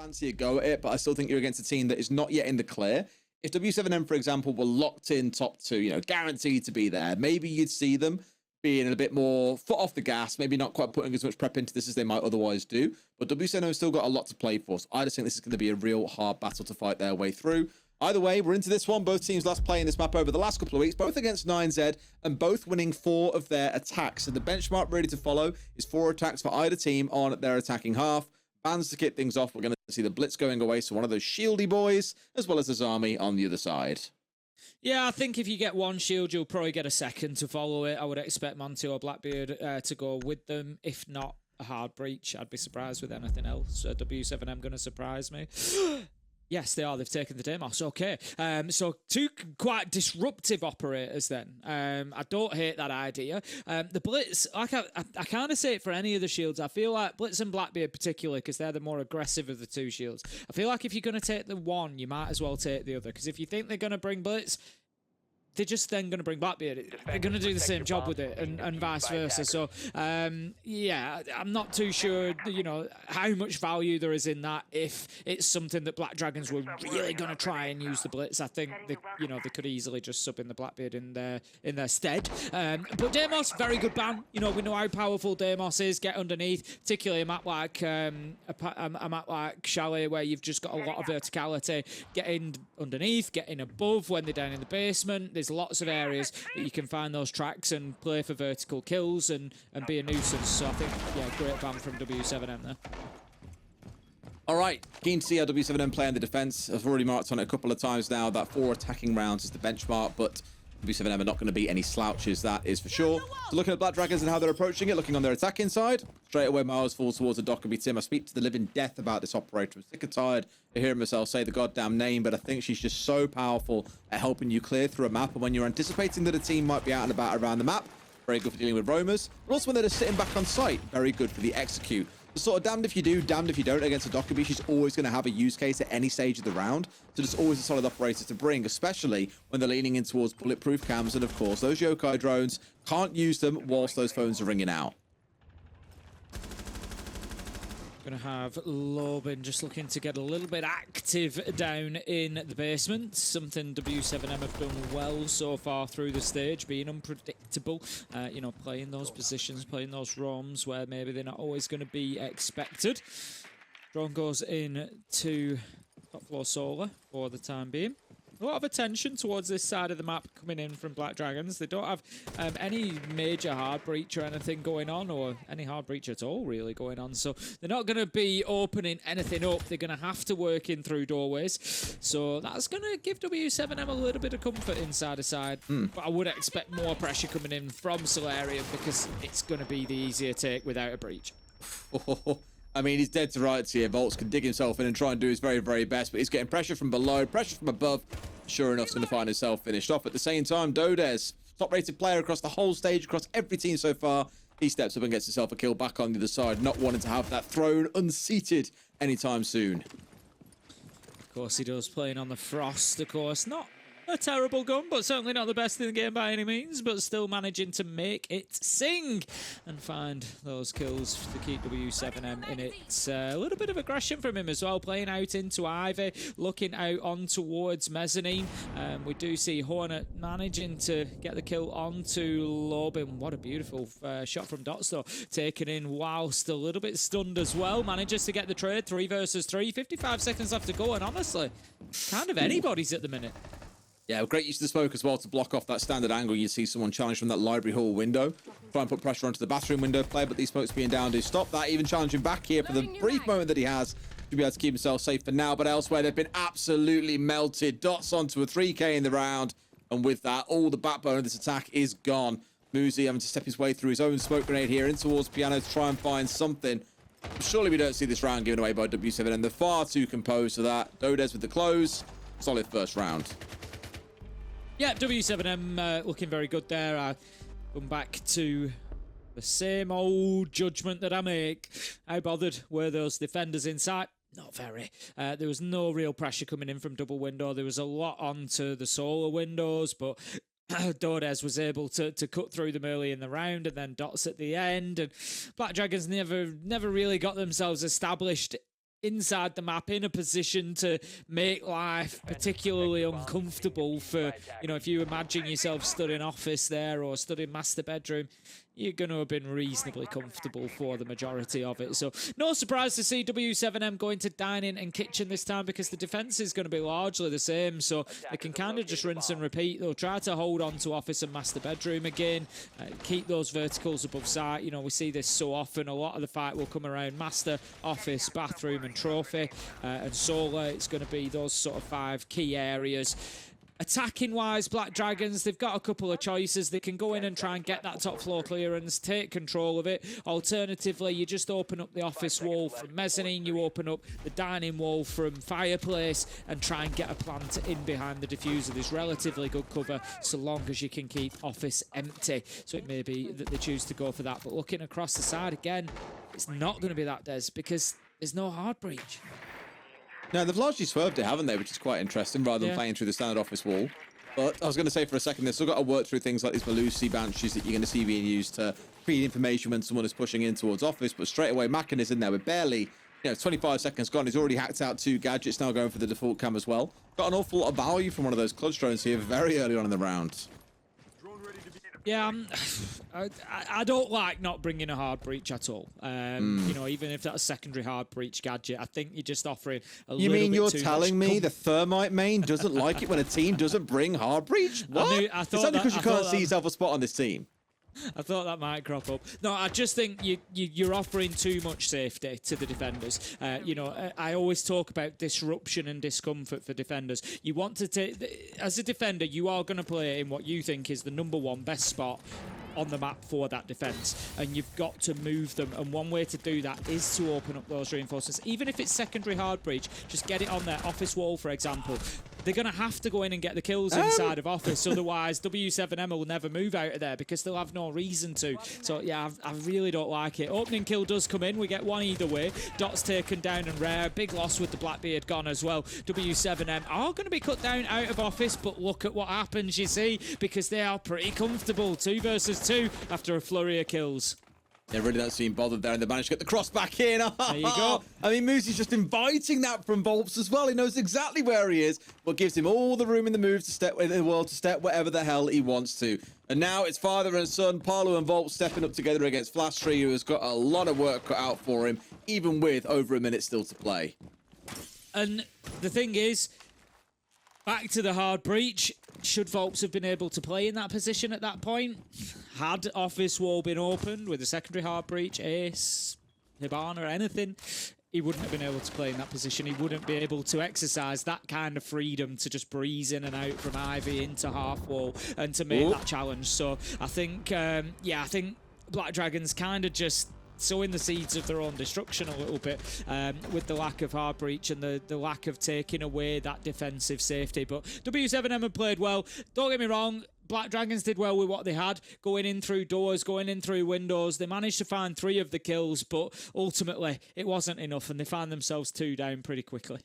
fancy a go at it, but I still think you're against a team that is not yet in the clear. If w7m, for example, were locked in top 2, you know, guaranteed to be there, maybe you'd see them being a bit more foot off the gas, maybe not quite putting as much prep into this as they might otherwise do. But w7m have still got a lot to play for, so I just think this is going to be a real hard battle to fight their way through. Either way, we're into this one. Both teams last playing this map over the last couple of weeks, both against 9Z, and both winning 4 of their attacks. So the benchmark ready to follow is 4 attacks for either team on their attacking half. Bans to kick things off. We're going to see the Blitz going away, so one of those shieldy boys, as well as the Zami on the other side. Yeah, I think if you get one shield, you'll probably get a second to follow it. I would expect Mantu or Blackbeard to go with them. If not, a hard breach. I'd be surprised with anything else. W7M going to surprise me. Yes, they are. They've taken the Deimos. Okay. So 2 quite disruptive operators then. I don't hate that idea. The Blitz, like I kind of say it for any of the shields. I feel like Blitz and Blackbeard particularly, because they're the more aggressive of the 2 shields. I feel like if you're going to take the one, you might as well take the other. Because if you think they're going to bring Blitz, they're just then going to bring Blackbeard. They're going to do the same job with it, and vice versa. So, yeah, I'm not too sure, you know, how much value there is in that. If it's something that Black Dragons were really going to try and use the Blitz, I think they, you know, they could easily just sub in the Blackbeard in their stead. But Deimos, very good ban. You know, we know how powerful Deimos is. Get underneath, particularly a map like a map like Chalet, where you've just got a lot of verticality. Getting underneath, getting above when they're down in the basement. There's lots of areas that you can find those tracks and play for vertical kills and be a nuisance. So I think, yeah, great ban from w7m there. All right, keen to see how w7m play in the defense. I've already marked on it a couple of times now that 4 attacking rounds is the benchmark, but w7m are not going to be any slouches, that is for sure. So looking at Black Dragons and how they're approaching it, looking on their attacking side, straight away Miles falls towards the Dockerby Tim. I speak to the living death about this operator. I'm sick and tired of hearing myself say the goddamn name, but I think she's just so powerful at helping you clear through a map. And when you're anticipating that a team might be out and about around the map, very good for dealing with roamers. But also when they're just sitting back on site, very good for the execute. So sort of damned if you do, damned if you don't against a Dockerby. She's always going to have a use case at any stage of the round. So just always a solid operator to bring, especially when they're leaning in towards bulletproof cams. And of course, those yokai drones, can't use them whilst those phones are ringing out. Going to have Lobin just looking to get a little bit active down in the basement. Something w7m have done well so far through the stage, being unpredictable. You know, playing those positions, playing those roams where maybe they're not always going to be expected. Drone goes in to top floor solar for the time being. A lot of attention towards this side of the map coming in from Black Dragons. They don't have any major hard breach or anything going on, or any hard breach at all really going on. So they're not going to be opening anything up. They're going to have to work in through doorways. So that's going to give w7m a little bit of comfort inside a side. But I would expect more pressure coming in from Solarium, because it's going to be the easier take without a breach. I mean, he's dead to rights here. Volts can dig himself in and try and do his very, very best, but he's getting pressure from below, pressure from above. Sure enough, he's going to find himself finished off. At the same time, Dodez, top-rated player across the whole stage, across every team so far. He steps up and gets himself a kill back on the other side, not wanting to have that throne unseated anytime soon. Of course he does, playing on the Frost, of course. Not a terrible gun, but certainly not the best in the game by any means, but still managing to make it sing and find those kills to keep w7m in it. A little bit of aggression from him as well, playing out into Ivy, looking out on towards Mezzanine. We do see Hornet managing to get the kill onto Lobin. What a beautiful shot from Dots though, taken in whilst a little bit stunned as well. Manages to get the trade, 3 versus 3, 55 seconds left to go, and honestly, kind of anybody's at the minute. Yeah, great use of the smoke as well to block off that standard angle. You see someone challenge from that library hall window. Try and put pressure onto the bathroom window player, but these smokes being down do stop that. Even challenging back here for the brief moment that he has to be able to keep himself safe for now. But elsewhere, they've been absolutely melted. Dots onto a 3K in the round. And with that, all the backbone of this attack is gone. Muzi having to step his way through his own smoke grenade here in towards Piano to try and find something. Surely we don't see this round given away by w7m, and they're far too composed for that. Dodez with the close. Solid first round. Yeah, w7m looking very good there. I come back to the same old judgment that I make. How bothered were those defenders inside? Not very. There was no real pressure coming in from double window. There was a lot onto the solar windows, but Dodez was able to cut through them early in the round, and then Dots at the end. And Black Dragons never really got themselves established inside the map in a position to make life particularly uncomfortable for, you know, if you imagine yourself stood in office there or stood in master bedroom, you're going to have been reasonably comfortable for the majority of it. So no surprise to see W7M going to dining and kitchen this time, because the defense is going to be largely the same. So they can kind of just rinse and repeat. They'll try to hold on to office and master bedroom again, keep those verticals above sight. You know, we see this so often. A lot of the fight will come around master, office, bathroom and trophy. And solar, it's going to be those sort of 5 key areas. Attacking wise, Black Dragons, they've got a couple of choices. They can go in and try and get that top floor clearance, take control of it. Alternatively, you just open up the office wall from mezzanine, you open up the dining wall from fireplace and try and get a plant in behind the diffuser. There's relatively good cover so long as you can keep office empty. So it may be that they choose to go for that. But looking across the side again, it's not going to be that, Des, because there's no hard breach. No, they've largely swerved it, haven't they? Which is quite interesting, rather than playing through the standard office wall. But I was going to say for a second, they've still got to work through things like these Malusi banshees that you're going to see being used to feed information when someone is pushing in towards office. But straight away, Macken is in there with barely, 25 seconds gone. He's already hacked out 2 gadgets, now going for the default cam as well. Got an awful lot of value from one of those clutch drones here very early on in the round. Yeah, I don't like not bringing a hard breach at all. You know, even if that's a secondary hard breach gadget, I think you're just offering a little bit too much. You mean you're telling me the Thermite main doesn't like it when a team doesn't bring hard breach? What? I Is that because you can't see yourself a spot on this team? I thought that might crop up. No, I just think you're offering too much safety to the defenders. You know, I always talk about disruption and discomfort for defenders. You want to take, as a defender, you are going to play in what you think is the #1 best spot on the map for that defense, and you've got to move them, and one way to do that is to open up those reinforcements. Even if it's secondary hard breach, just get it on their office wall, for example. They're going to have to go in and get the kills inside of office, otherwise W7M will never move out of there because they'll have no reason to. So yeah, I really don't like it. Opening kill does come in, we get one either way. Dot's taken down and rare, big loss with the Blackbeard gone as well. W7M are going to be cut down out of office, but look at what happens, you see, because they are pretty comfortable. 2 versus 2 after a flurry of kills. They really don't seem bothered there, and they managed to get the cross back in. There you go. I mean, Moosey's just inviting that from Volps as well. He knows exactly where he is, but gives him all the room in the move to step in the world to step wherever the hell he wants to. And now it's father and son, Parlo and Volps, stepping up together against Flashtree, who has got a lot of work cut out for him, even with over a minute still to play. And the thing is, back to the hard breach. Should Volps have been able to play in that position at that point? Had office wall been opened with a secondary hard breach, ace, Hibana, or anything, he wouldn't have been able to play in that position. He wouldn't be able to exercise that kind of freedom to just breeze in and out from Ivy into half wall and to make that challenge. So I think, I think Black Dragons kind of just sowing the seeds of their own destruction a little bit with the lack of hard breach and the lack of taking away that defensive safety. But W7M have played well. Don't get me wrong, Black Dragons did well with what they had, going in through doors, going in through windows. They managed to find 3 of the kills, but ultimately it wasn't enough, and they found themselves 2 down pretty quickly.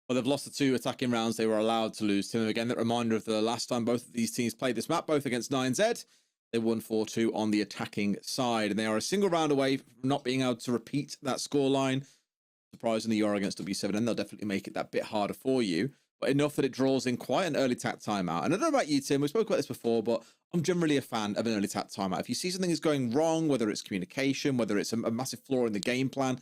Well, they've lost the 2 attacking rounds they were allowed to lose. Tim, again, that reminder of the last time both of these teams played this map, both against 9Z. They won 4-2 on the attacking side, and they are a single round away from not being able to repeat that scoreline. Surprisingly, you're against W7M. They'll definitely make it that bit harder for you, but enough that it draws in quite an early tack timeout. And I don't know about you, Tim, we spoke about this before, but I'm generally a fan of an early tack timeout. If you see something is going wrong, whether it's communication, whether it's a massive flaw in the game plan,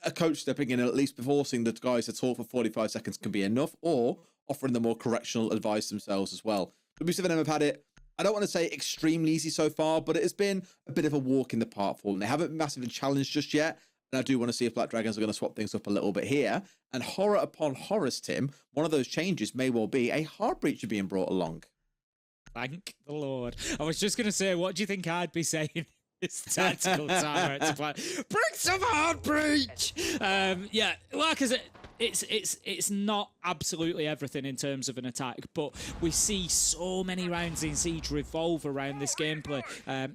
a coach stepping in and at least forcing the guys to talk for 45 seconds can be enough, or offering them more correctional advice themselves as well. W7M have had it, I don't want to say extremely easy so far, but it has been a bit of a walk in the park for them. They haven't massively challenged just yet, and I do want to see if Black Dragons are going to swap things up a little bit here. And horror upon horrors, Tim, one of those changes may well be a hard breach being brought along. Thank the Lord. I was just going to say, what do you think I'd be saying? It's tactical timeout to play. Bring some hard breach! Yeah, like I said, it's not absolutely everything in terms of an attack, but we see so many rounds in Siege revolve around this gameplay.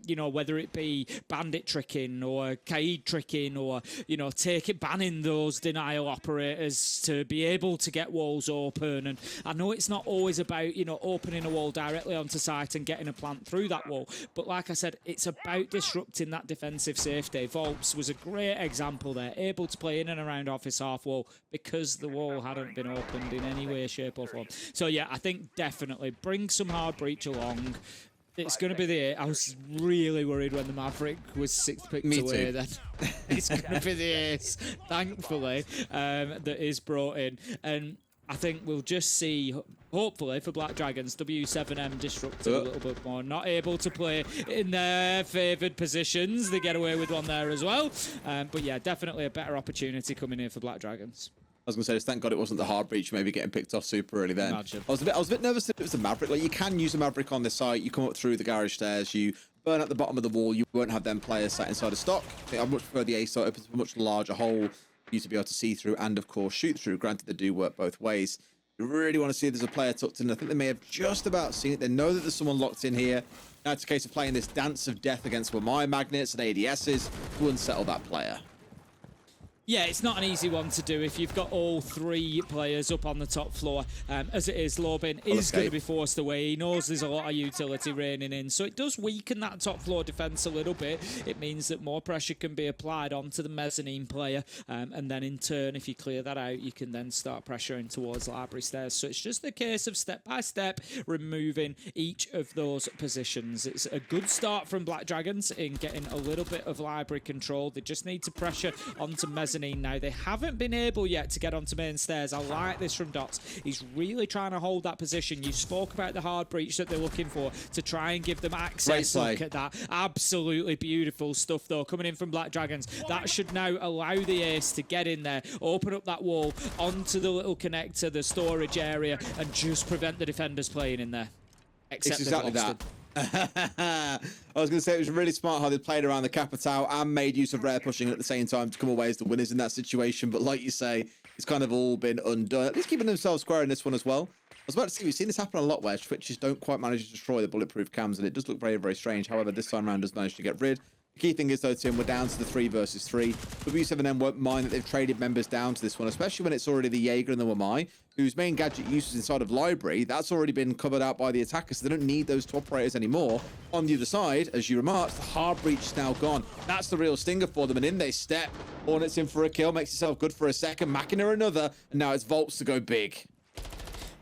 You know, whether it be bandit tricking or Kaid tricking or, you know, banning those denial operators to be able to get walls open. And I know it's not always about, you know, opening a wall directly onto site and getting a plant through that wall, but like I said, it's about disrupting that defensive safety. Volps was a great example there, able to play in and around office half wall because the wall hadn't been opened in any way, shape or form. So yeah, I think definitely bring some hard breach along. It's going to be the... I was really worried when the Maverick was 6th picked away. Then it's going to be the ace, thankfully, that is brought in. And I think we'll just see, hopefully, for Black Dragons, w7m disrupted a little bit more. Not able to play in their favoured positions. They get away with one there as well. But yeah, definitely a better opportunity coming here for Black Dragons. I was going to say, thank God it wasn't the hard breach maybe getting picked off super early then. Imagine. I was a bit nervous that it was the Maverick. Like, you can use a Maverick on this site. You come up through the garage stairs. You burn at the bottom of the wall. You won't have them players sat inside a stock. I think I much prefer the ace site. Opens a much larger hole for you to be able to see through and, of course, shoot through. Granted, they do work both ways. You really want to see if there's a player tucked in. I think they may have just about seen it. They know that there's someone locked in here. Now it's a case of playing this dance of death against Wamai magnets and ADSs to unsettle that player. Yeah, it's not an easy one to do if you've got all 3 players up on the top floor. As it is, Lobin is going to be forced away. He knows there's a lot of utility raining in, so it does weaken that top floor defense a little bit. It means that more pressure can be applied onto the mezzanine player, and then in turn, if you clear that out, you can then start pressuring towards library stairs. So it's just a case of step by step removing each of those positions. It's a good start from Black Dragons in getting a little bit of library control. They just need to pressure onto mezzanine now. They haven't been able yet to get onto main stairs. I like this from Dots. He's really trying to hold that position. You spoke about the hard breach that they're looking for to try and give them access. Look at that. Absolutely beautiful stuff, though, coming in from Black Dragons. That should now allow the ace to get in there, open up that wall onto the little connector, the storage area, and just prevent the defenders playing in there. Except it's exactly that. I was going to say it was really smart how they played around the Capital and made use of rare pushing at the same time to come away as the winners in that situation. But like you say, it's kind of all been undone. At least keeping themselves square in this one as well. I was about to say, we've seen this happen a lot where Twitches don't quite manage to destroy the bulletproof cams, and it does look very, very strange. However, this time around does manage to get rid. The key thing is, though, Tim, we're down to the 3 versus 3. W7M won't mind that they've traded members down to this one, especially when it's already the Jaeger and the Wamai, whose main gadget use is inside of library. That's already been covered out by the attackers, so they don't need those 2 operators anymore. On the other side, as you remarked, the hard breach is now gone. That's the real stinger for them, and in they step. Hornets in for a kill, makes himself good for a second. Machina another, and now it's Volts to go big.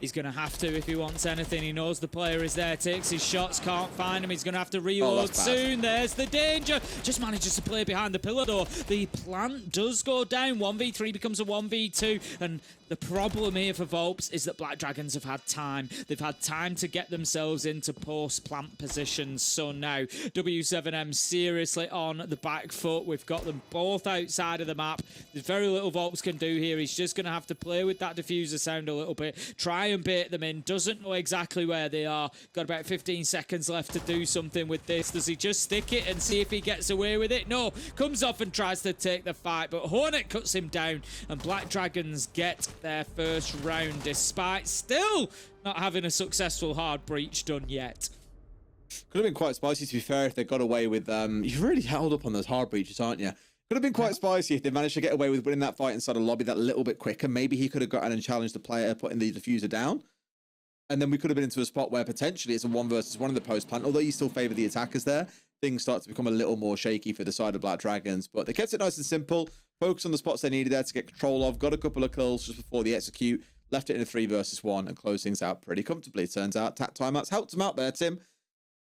He's going to have to if he wants anything. He knows the player is there, takes his shots, can't find him. He's going to have to reload soon. There's the danger. Just manages to play behind the pillar, though. The plant does go down. 1v3 becomes a 1v2. And the problem here for Volps is that Black Dragons have had time. They've had time to get themselves into post-plant positions. So now, w7m seriously on the back foot. We've got them both outside of the map. There's very little Volps can do here. He's just going to have to play with that diffuser sound a little bit. Try and bait them in. Doesn't know exactly where they are. Got about 15 seconds left to do something with this. Does he just stick it and see if he gets away with it? No. Comes off and tries to take the fight, but Hornet cuts him down, and Black Dragons get their first round, despite still not having a successful hard breach done yet. Could have been quite spicy, to be fair, if they got away with... You've really held up on those hard breaches, aren't you? Could have been quite spicy if they managed to get away with winning that fight inside a lobby that little bit quicker. Maybe he could have gotten and challenged the player, putting the diffuser down. And then we could have been into a spot where potentially it's a 1 versus 1 in the post plant. Although you still favour the attackers there, things start to become a little more shaky for the side of Black Dragons. But they kept it nice and simple. Focus on the spots they needed there to get control of. Got a couple of kills just before the execute. Left it in a 3 versus 1 and closed things out pretty comfortably. Turns out tack timeouts helped them out there, Tim.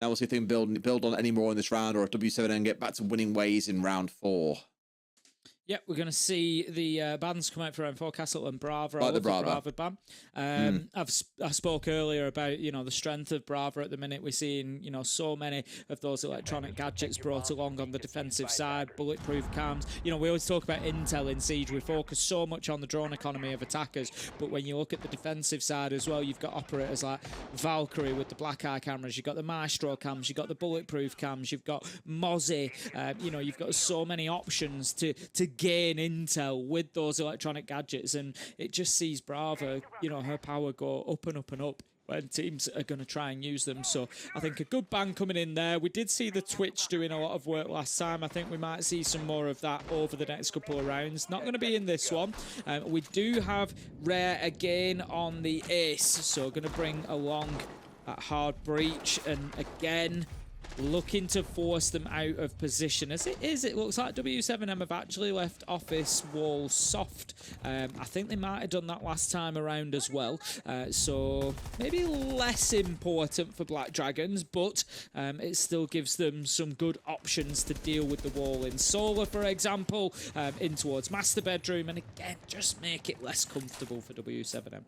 Now we'll see if they can build on any more in this round, or if w7m get back to winning ways in round 4. Yep, we're going to see the bans come out for round 4, Castle and Brava. Like the Brava ban. I spoke earlier about, you know, the strength of Brava at the minute. We're seeing, you know, so many of those electronic gadgets brought along on the defensive side, bulletproof cams. You know, we always talk about intel in Siege. We focus so much on the drone economy of attackers, but when you look at the defensive side as well, you've got operators like Valkyrie with the black eye cameras. You've got the Maestro cams. You've got the bulletproof cams. You've got Mozzie. You know, you've got so many options to gain intel with those electronic gadgets, and it just sees Brava, you know, her power go up and up and up when teams are going to try and use them. So I think a good ban coming in there. We did see the Twitch doing a lot of work last time. I think we might see some more of that over the next couple of rounds. Not going to be in this one. We do have Rare again on the ace, so going to bring along that hard breach, and again looking to force them out of position. As it is, it looks like w7m have actually left office wall soft. I think they might have done that last time around as well. So maybe less important for Black Dragons, but it still gives them some good options to deal with the wall in Solar, for example, in towards Master Bedroom, and again, just make it less comfortable for w7m.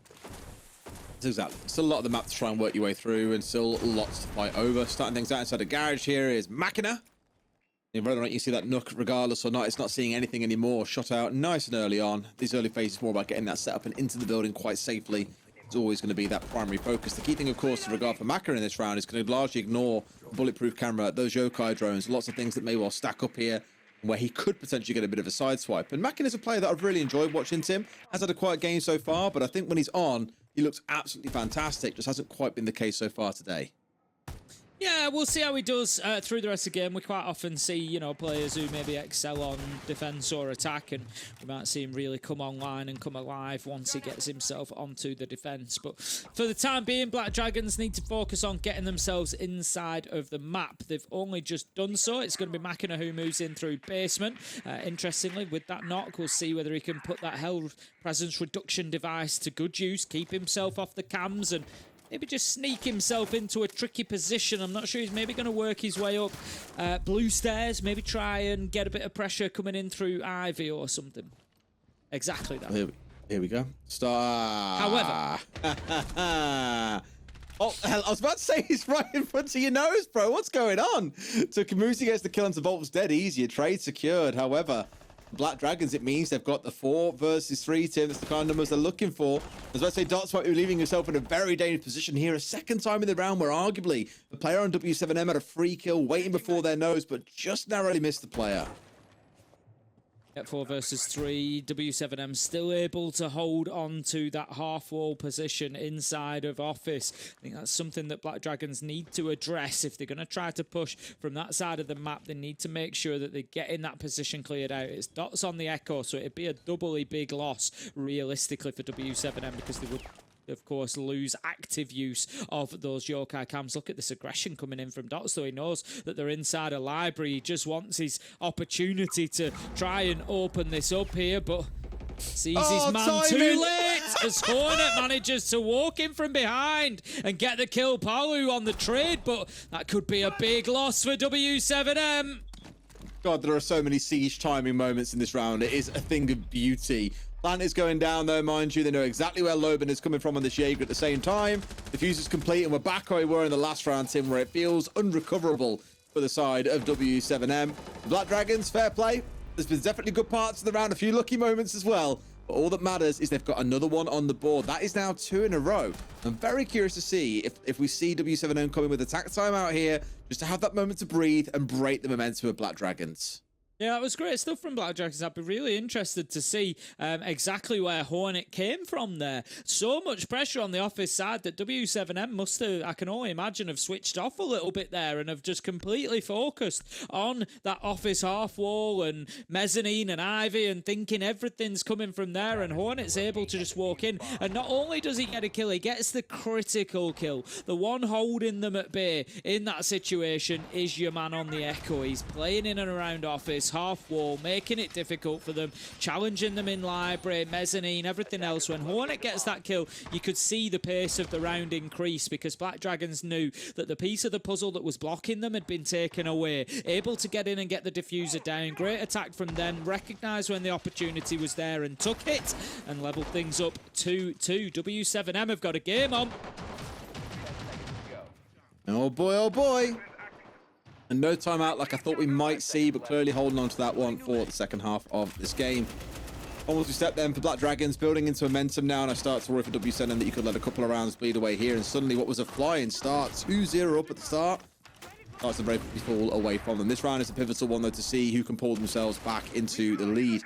Exactly. Still a lot of the map to try and work your way through, and still lots to fight over. Starting things out inside the garage here is Machina. Whether or not you see that Nook, regardless or not, it's not seeing anything anymore. Shot out nice and early on. These early phases more about getting that set up and into the building quite safely. It's always going to be that primary focus. The key thing, of course, to regard for Machina in this round is going to largely ignore the bulletproof camera, those yokai drones, lots of things that may well stack up here, where he could potentially get a bit of a side swipe. And Machina is a player that I've really enjoyed watching. Tim has had a quiet game so far, but I think when he's on, he looks absolutely fantastic. Just hasn't quite been the case so far today. Yeah, we'll see how he does through the rest of the game. We quite often see, you know, players who maybe excel on defense or attack, and we might see him really come online and come alive once he gets himself onto the defense. But for the time being, Black Dragons need to focus on getting themselves inside of the map. They've only just done so. It's going to be Machina who moves in through basement. Interestingly, with that knock, we'll see whether he can put that health presence reduction device to good use, keep himself off the cams, and maybe just sneak himself into a tricky position. I'm not sure. He's maybe going to work his way up blue stairs, maybe try and get a bit of pressure coming in through Ivy or something. Exactly that. Here we go. Start. However. Oh, hell, I was about to say he's right in front of your nose, bro. What's going on? So Kamusi gets the kill into Volt's dead easier. Trade secured. However, Black Dragons, it means they've got the 4 versus 3, Tim. That's the kind of numbers they're looking for. I was about to say, Dots might be leaving himself in a very dangerous position here. A second time in the round where arguably the player on w7m had a free kill waiting before their nose, but just narrowly missed the player. At 4 versus 3, w7m still able to hold on to that half-wall position inside of office. I think that's something that Black Dragons need to address. If they're going to try to push from that side of the map, they need to make sure that they're getting that position cleared out. It's Dots on the Echo, so it'd be a doubly big loss, realistically, for w7m, because they would, of course, lose active use of those yokai cams. Look at this aggression coming in from Dots, though. He knows that they're inside a library. He just wants his opportunity to try and open this up here, but sees his man too late as Hornet manages to walk in from behind and get the kill. Palu on the trade, but that could be a big loss for w7m. God, there are so many siege timing moments in this round. It is a thing of beauty. Plant is going down, though, mind you. They know exactly where Loban is coming from on this Jaeger at the same time. The fuse is complete, and we're back where we were in the last round, Tim, where it feels unrecoverable for the side of w7m. The Black Dragons, fair play. There's been definitely good parts of the round, a few lucky moments as well. But all that matters is they've got another one on the board. That is now 2 in a row. I'm very curious to see if we see w7m coming with attack time out here, just to have that moment to breathe and break the momentum of Black Dragons. Yeah, that was great stuff from Black Dragons. I'd be really interested to see exactly where Hornet came from there. So much pressure on the office side that w7m must have, I can only imagine, have switched off a little bit there and have just completely focused on that office half wall and mezzanine and Ivy and thinking everything's coming from there, and Hornet's able to just walk in. And not only does he get a kill, he gets the critical kill. The one holding them at bay in that situation is your man on the Echo. He's playing in and around office, half wall, making it difficult for them, challenging them in library, mezzanine, everything else. When Hornet gets that kill, you could see the pace of the round increase, because Black Dragons knew that the piece of the puzzle that was blocking them had been taken away. Able to get in and get the diffuser down. Great attack from them, recognised when the opportunity was there and took it, and leveled things up 2-2. w7m have got a game on. Oh boy, oh boy. And no timeout like I thought we might see, but clearly holding on to that one for the second half of this game. Almost a step then for Black Dragons, building into momentum now, and I start to worry for w7m that you could let a couple of rounds bleed away here, and suddenly what was a flying start, 2-0 up at the start. starts to very quickly fall away from them. This round is a pivotal one, though, to see who can pull themselves back into the lead.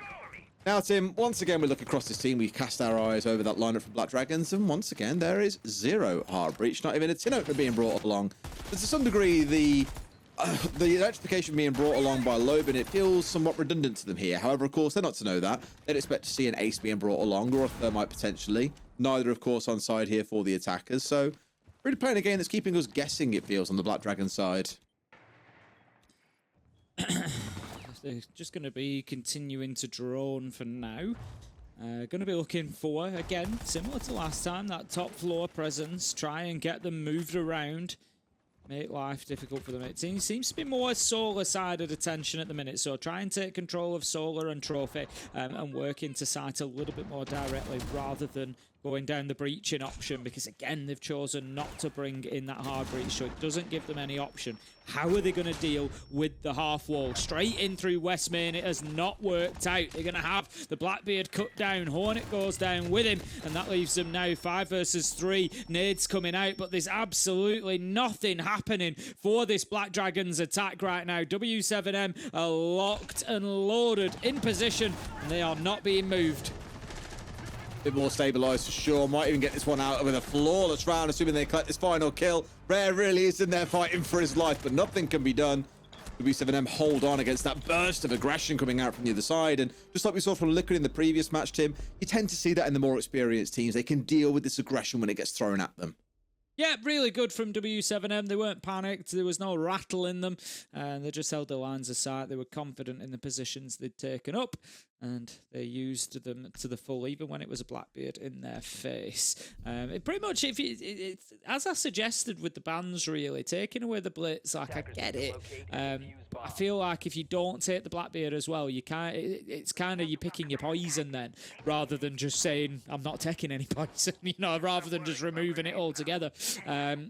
Now, Tim, once again, we look across this team. We cast our eyes over that lineup from Black Dragons, and once again, there is zero heart breach, not even a tin opener being brought along. But to some degree, the electrification being brought along by Loban, it feels somewhat redundant to them here. However, of course, they're not to know that. They'd expect to see an ace being brought along, or a thermite potentially. Neither, of course, on side here for the attackers. So, really playing a game that's keeping us guessing, it feels, on the Black Dragon side. They're just going to be continuing to drone for now. Going to be looking for, again, similar to last time, that top floor presence. Try and get them moved around. Make life difficult for them. It seems to be more Solar-sided attention at the minute. So try and take control of Solar and Trophy and work into site a little bit more directly rather than going down the breaching option, because again they've chosen not to bring in that hard breach, so it doesn't give them any option. How are they going to deal with the half wall? Straight in through West Main, it has not worked out. They're going to have the Blackbeard cut down. Hornet goes down with him, and that leaves them now 5 versus 3. Nades coming out, but there's absolutely nothing happening for this Black Dragons attack right now. W7M are locked and loaded in position, and they are not being moved. Bit more stabilised for sure. Might even get this one out with a flawless round, assuming they collect this final kill. Rare really is in there fighting for his life, but nothing can be done. w7m hold on against that burst of aggression coming out from the other side. And just like we saw from Liquid in the previous match, Tim, you tend to see that in the more experienced teams. They can deal with this aggression when it gets thrown at them. Yeah, really good from w7m. They weren't panicked. There was no rattle in them. And they just held the lines of sight. They were confident in the positions they'd taken up. And they used them to the full, even when it was a Blackbeard in their face. It pretty much, as I suggested with the bans, really, taking away the blitz, like, I get it. I feel like if you don't take the Blackbeard as well, you can't. It's kind of you picking your poison then, rather than just saying, I'm not taking any poison, you know, rather than just removing it altogether.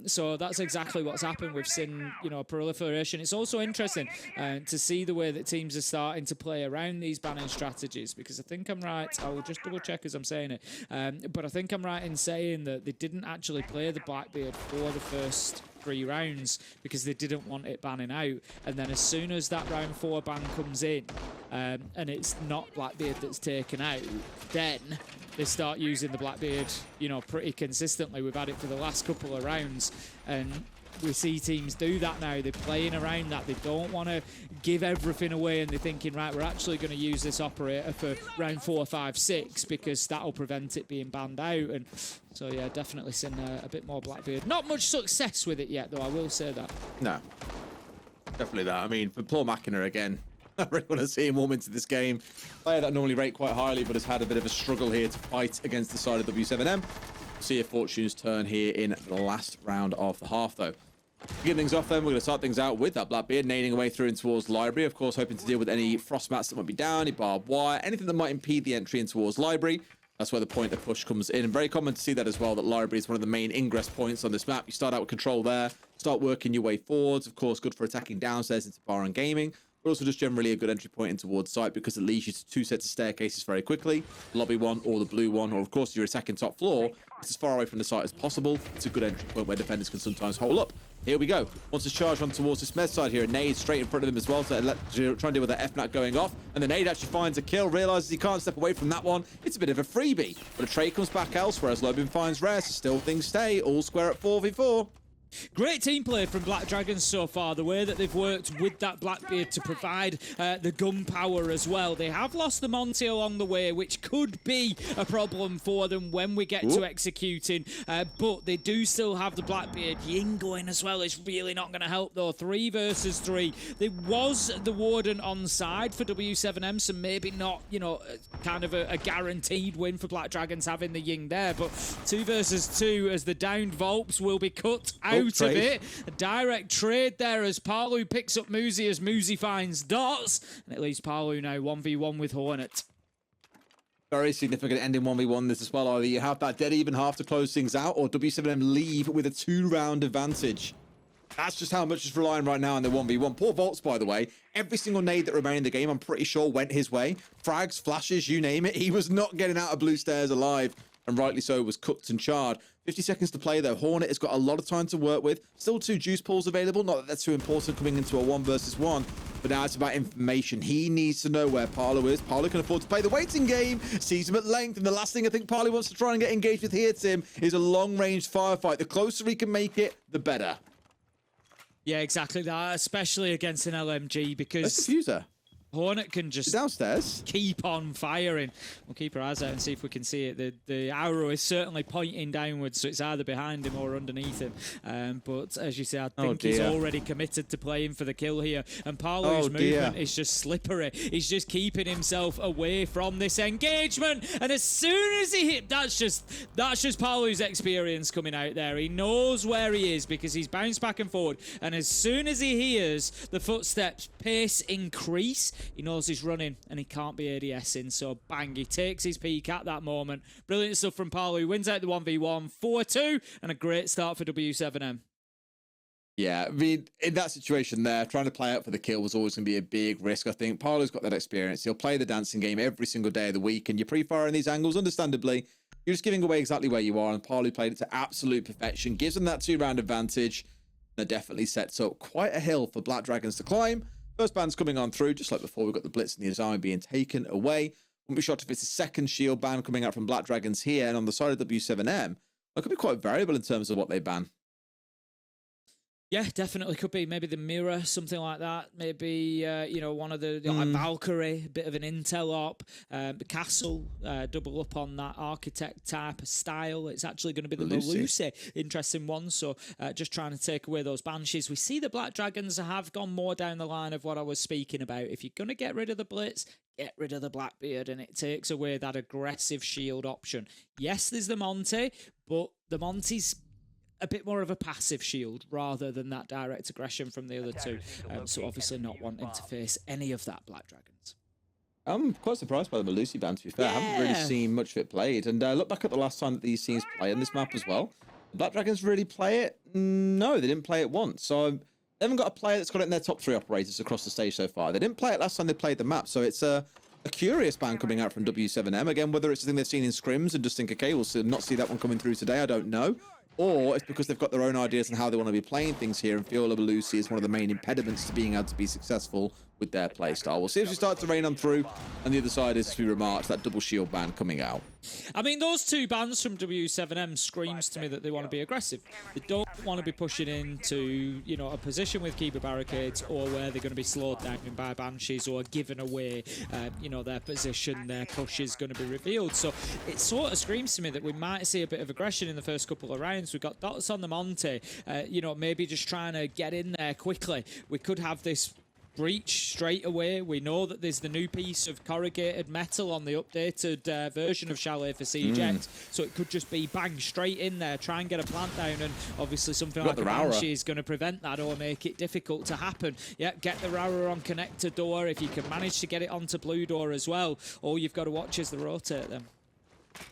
So that's exactly what's happened. We've seen, you know, proliferation. It's also interesting to see the way that teams are starting to play around these banning strategies, because I think I'm right. I will just double check as I'm saying it. But I think I'm right in saying that they didn't actually play the Blackbeard for the first 3 rounds because they didn't want it banning out. And then as soon as that round 4 ban comes in and it's not Blackbeard that's taken out, then they start using the Blackbeard, you know, pretty consistently. We've had it for the last couple of rounds, and we see teams do that now. They're playing around that. They don't want to give everything away, and they're thinking, right, we're actually going to use this operator for round 4, 5, 6 because that'll prevent it being banned out. And so, yeah, definitely seen a bit more Blackbeard. Not much success with it yet, though, I will say that. No. Definitely that. I mean, for Paul McInerney again, I really want to see him warm into this game. Player that normally rate quite highly, but has had a bit of a struggle here to fight against the side of w7m. See if fortunes turn here in the last round of the half, though. To begin things off, then, we're going to start things out with that Blackbeard nading away through and towards Library. Of course, hoping to deal with any frost mats that might be down, any barbed wire, anything that might impede the entry in towards Library. That's where the point of push comes in. And very common to see that as well, that Library is one of the main ingress points on this map. You start out with control there, start working your way forwards. Of course, good for attacking downstairs into bar and gaming, but also just generally a good entry point in towards site because it leads you to 2 sets of staircases very quickly. Lobby 1 or the blue one, or of course you're attacking top floor. It's as far away from the site as possible. It's a good entry point where defenders can sometimes hold up. Here we go. Wants to charge on towards this med side here. A nade straight in front of them as well to try and deal with that FNAT going off. And the nade actually finds a kill, realizes he can't step away from that one. It's a bit of a freebie. But a trade comes back elsewhere as Loban finds Rare, so still things stay. All square at 4v4. Great team play from Black Dragons so far. The way that they've worked with that Blackbeard to provide the gun power as well. They have lost the Monty along the way, which could be a problem for them when we get to executing. But they do still have the Blackbeard. Ying going as well is really not going to help, though. 3 versus 3. There was the Warden on side for w7m, so maybe not, you know, kind of a guaranteed win for Black Dragons having the Ying there. But 2 versus 2 as the downed Volps will be cut out of it. A direct trade there as Palu picks up Muzi as Muzi finds Dots. And it leaves Palu now 1v1 with Hornet. Very significant ending 1v1 this as well. Either you have that dead even half to close things out, or w7m leave with a 2-round advantage. That's just how much is relying right now on the 1v1. Poor Volts, by the way. Every single nade that remained in the game, I'm pretty sure, went his way. Frags, flashes, you name it. He was not getting out of blue stairs alive. and rightly so, was cooked and charred. 50 seconds to play though. Hornet has got a lot of time to work with. Still 2 juice pools available. Not that that's too important coming into a 1 versus 1, but now it's about information. He needs to know where Parlo is. Parlo can afford to play the waiting game, sees him at length, and the last thing I think Parlo wants to try and get engaged with here, Tim, is a long-range firefight. The closer he can make it, the better. Yeah, exactly that, especially against an LMG, because Let's defuse her. Hornet can just Downstairs. keep on firing. We'll keep our eyes out and see if we can see it. The arrow is certainly pointing downwards, so it's either behind him or underneath him. But as you say, I think he's already committed to playing for the kill here. And Parlo's movement is just slippery. He's just keeping himself away from this engagement. And as soon as he hit, that's just Parlo's experience coming out there. He knows where he is because he's bounced back and forward. And as soon as he hears the footsteps pace increase, he knows he's running and he can't be ADSing, so bang, he takes his peek at that moment. Brilliant stuff from Parlo. He wins out the 1v1, 4-2, and a great start for w7m. Yeah, I mean, in that situation there, trying to play out for the kill was always going to be a big risk, I think. Parlo's got that experience. He'll play the dancing game every single day of the week, and you're pre-firing these angles, understandably. You're just giving away exactly where you are, and Parlo played it to absolute perfection. Gives them that 2-round advantage, and it definitely sets up quite a hill for Black Dragons to climb. First ban's coming on through, just like before. We've got the Blitz and the Azami being taken away. Wouldn't be shocked if it's a second shield ban coming out from Black Dragons here. And on the side of w7m, that could be quite variable in terms of what they ban. Yeah, definitely could be. Maybe the mirror, something like that. Maybe, one of the like Valkyrie, a bit of an intel op. The castle, double up on that architect type of style. It's actually going to be the Melusi. Interesting one. So just trying to take away those banshees. We see the Black Dragons have gone more down the line of what I was speaking about. If you're going to get rid of the Blitz, get rid of the Blackbeard, and it takes away that aggressive shield option. Yes, there's the Monty, but the Monty's a bit more of a passive shield rather than that direct aggression from the other two. So obviously not wanting to face any of that Black Dragons. I'm quite surprised by the Melusi ban, to be fair. I haven't really seen much of it played. And look back at the last time that these teams play on this map as well. The Black Dragons really play it? No, they didn't play it once. So they haven't got a player that's got it in their top 3 operators across the stage so far. They didn't play it last time they played the map. So it's a curious ban coming out from w7m. Again, whether it's something they've seen in scrims and just think, okay, we'll not see that one coming through today, I don't know. Or it's because they've got their own ideas on how they want to be playing things here and feel Melusi is one of the main impediments to being able to be successful with their playstyle. We'll see if she starts to rain on through, and the other side is, as we remarked, that double shield ban coming out. I mean, those 2 bans from w7m screams to me that they want to be aggressive. They don't want to be pushing into, a position with keeper barricades or where they're going to be slowed down by banshees or given away, their position, their push is going to be revealed. So it sort of screams to me that we might see a bit of aggression in the first couple of rounds. We've got dots on the Monte, maybe just trying to get in there quickly. We could have this breach straight away. We know that there's the new piece of corrugated metal on the updated version of Chalet for CJ, so it could just be bang straight in there, try and get a plant down, and obviously something like a Banshee is going to prevent that or make it difficult to happen. Yeah, get the Rara on connector door. If you can manage to get it onto blue door as well, all you've got to watch is the rotate them.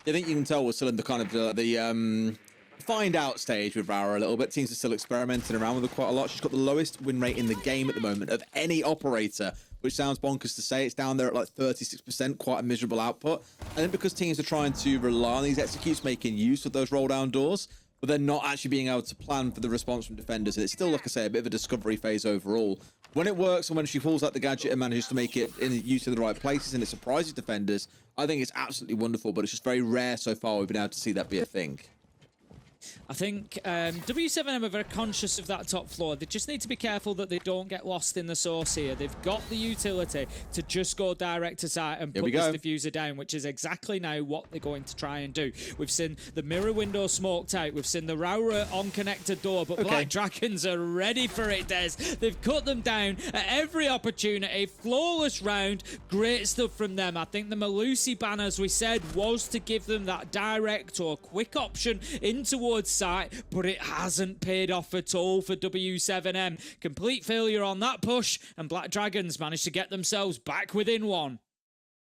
I think you can tell we're still in the kind of the find out stage with Rara a little bit. Teams are still experimenting around with her quite a lot. She's got the lowest win rate in the game at the moment of any operator, which sounds bonkers to say. It's down there at like 36%, quite a miserable output. I think because teams are trying to rely on these executes, making use of those roll down doors, but they're not actually being able to plan for the response from defenders. And it's still, like I say, a bit of a discovery phase overall. When it works and when she pulls out the gadget and manages to make it in use in the right places and it surprises defenders, I think it's absolutely wonderful, but it's just very rare so far we've been able to see that be a thing. I think w7m are very conscious of that top floor. They just need to be careful that they don't get lost in the source here. They've got the utility to just go direct to site and put this diffuser down, which is exactly now what they're going to try and do. We've seen the mirror window smoked out. We've seen the Raura on connected door, but Black Dragons are ready for it, Des. They've cut them down at every opportunity. Flawless round. Great stuff from them. I think the Melusi ban, as we said, was to give them that direct or quick option in towards site, but it hasn't paid off at all for w7m. Complete failure on that push, and Black Dragons managed to get themselves back within 1.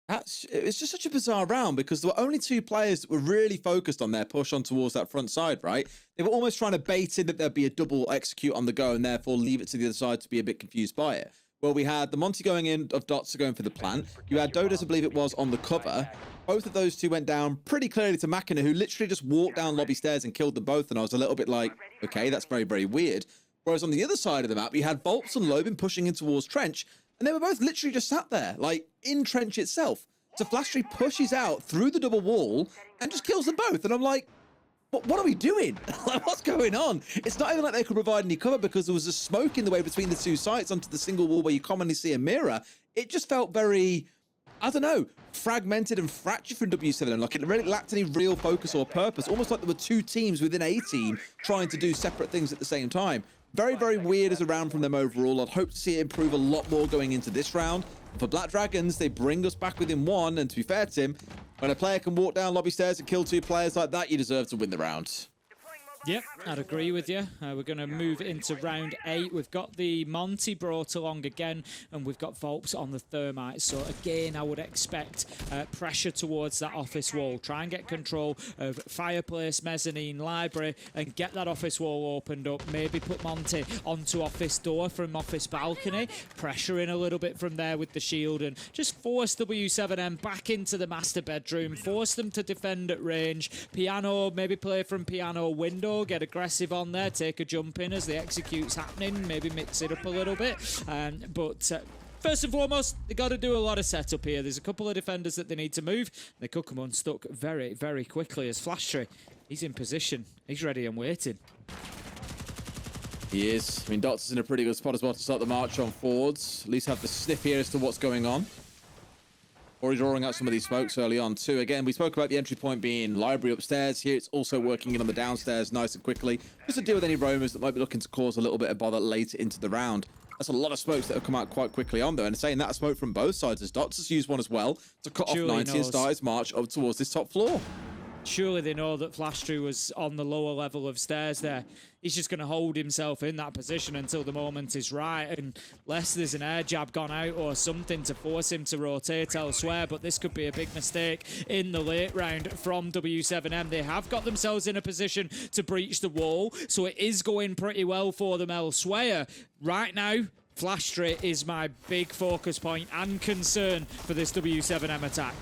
It's just such a bizarre round because there were only 2 players that were really focused on their push on towards that front side, right? They were almost trying to bait in that there'd be a double execute on the go and therefore leave it to the other side to be a bit confused by it. where we had the Monty going in of Dots going for the plant. You had Dodos, I believe it was, on the cover. Both of those two went down pretty clearly to Machina, who literally just walked down lobby stairs and killed them both. And I was a little bit like, okay, that's very, very weird. Whereas on the other side of the map, we had Bolts and Lobin pushing in towards Trench, and they were both literally just sat there, like in Trench itself. So Flashtree pushes out through the double wall and just kills them both. And I'm like, what are we doing? Like, what's going on? It's not even like they could provide any cover because there was a smoke in the way between the two sites onto the single wall where you commonly see a mirror. It just felt very, I don't know, fragmented and fractured from W7M. Like it really lacked any real focus or purpose. Almost like there were two teams within a team trying to do separate things at the same time. Very, very weird as a round from them overall. I'd hope to see it improve a lot more going into this round. For Black Dragons, they bring us back within one. And to be fair, Tim, when a player can walk down lobby stairs and kill two players like that, you deserve to win the round. Yep, I'd agree with you. We're going to move into round 8. We've got the Monty brought along again, and we've got Volps on the Thermite. So again, I would expect pressure towards that office wall. Try and get control of fireplace, mezzanine, library, and get that office wall opened up. Maybe put Monty onto office door from office balcony. Pressure in a little bit from there with the shield, and just force W7M back into the master bedroom. Force them to defend at range. Piano, maybe play from piano window. Get aggressive on there, take a jump in as the execute's happening, maybe mix it up a little bit. But first and foremost, they got to do a lot of setup here. There's a couple of defenders that they need to move. They could come unstuck very, very quickly as Flashtree, he's in position. He's ready and waiting. He is. I mean, Dots is in a pretty good spot as well to start the march on forwards. At least have the sniff here as to what's going on. Already drawing out some of these smokes early on too. Again, we spoke about the entry point being library upstairs. Here it's also working in on the downstairs nice and quickly, just to deal with any roamers that might be looking to cause a little bit of bother later into the round. That's a lot of smokes that have come out quite quickly on though, and saying that smoke from both sides as Dots has used one as well to cut off 90 and start his march up towards this top floor. Surely they know that Flashtree was on the lower level of stairs there. He's just going to hold himself in that position until the moment is right, unless there's an air jab gone out or something to force him to rotate elsewhere. But this could be a big mistake in the late round from W7M. They have got themselves in a position to breach the wall, so it is going pretty well for them elsewhere. Right now, Flashtree is my big focus point and concern for this W7M attack.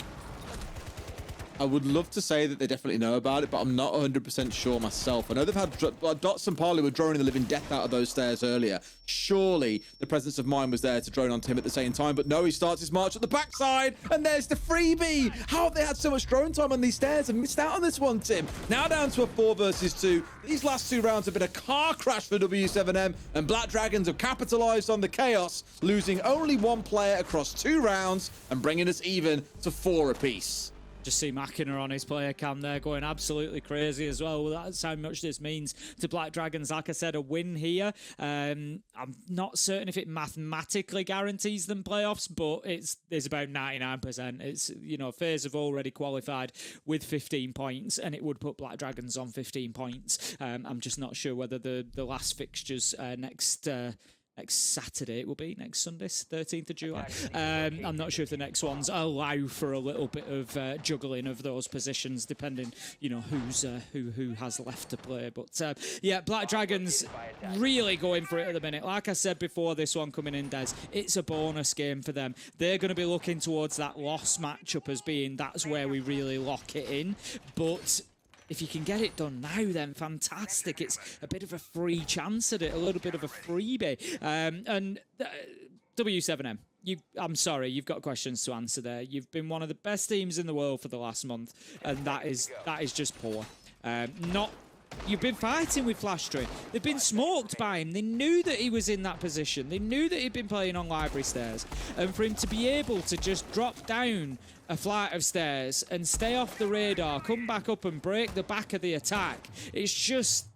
I would love to say that they definitely know about it, but I'm not 100% sure myself. I know they've had Dots and Parley were droning the living death out of those stairs earlier. Surely the presence of mind was there to drone onto him at the same time, but no, he starts his march at the backside, and there's the freebie. How have they had so much drone time on these stairs and missed out on this one, Tim? Now down to a 4 versus 2. These last 2 rounds have been a car crash for W7M, and Black Dragons have capitalized on the chaos, losing only 1 player across 2 rounds and bringing us even to 4 apiece. Just see Machina on his player cam there going absolutely crazy as well. That's how much this means to Black Dragons. Like I said, a win here. I'm not certain if it mathematically guarantees them playoffs, but there's about 99%. It's, you know, FaZe have already qualified with 15 points, and it would put Black Dragons on 15 points. I'm just not sure whether the last fixtures next Saturday it will be, next Sunday, 13th of July. I'm not sure if the next ones allow for a little bit of juggling of those positions, depending, you know, who has left to play. But yeah, Black Dragons really going for it at the minute. Like I said before, this one coming in, Des, it's a bonus game for them. They're going to be looking towards that loss matchup as being that's where we really lock it in. But if you can get it done now, then fantastic. It's a bit of a free chance at it, a little bit of a freebie. And W7M, I'm sorry, you've got questions to answer there. You've been one of the best teams in the world for the last month, and that is just poor. You've been fighting with Flashtree. They've been smoked by him. They knew that he was in that position. They knew that he'd been playing on library stairs. And for him to be able to just drop down a flight of stairs and stay off the radar, come back up and break the back of the attack, it's just...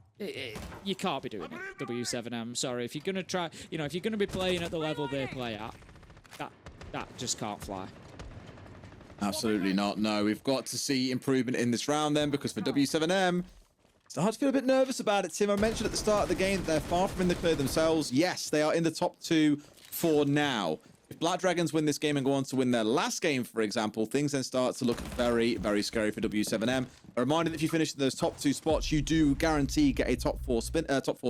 you can't be doing it, W7M. Sorry. If you're going to try... You know, if you're going to be playing at the level they play at, that just can't fly. Absolutely not. No, we've got to see improvement in this round then, because for W7M... start to feel a bit nervous about it, Tim. I mentioned at the start of the game that they're far from in the clear themselves. Yes, they are in the top 2 for now. If Black Dragons win this game and go on to win their last game, for example, things then start to look very, very scary for W7M. A reminder that if you finish in those top 2 spots, you do guarantee get a top 4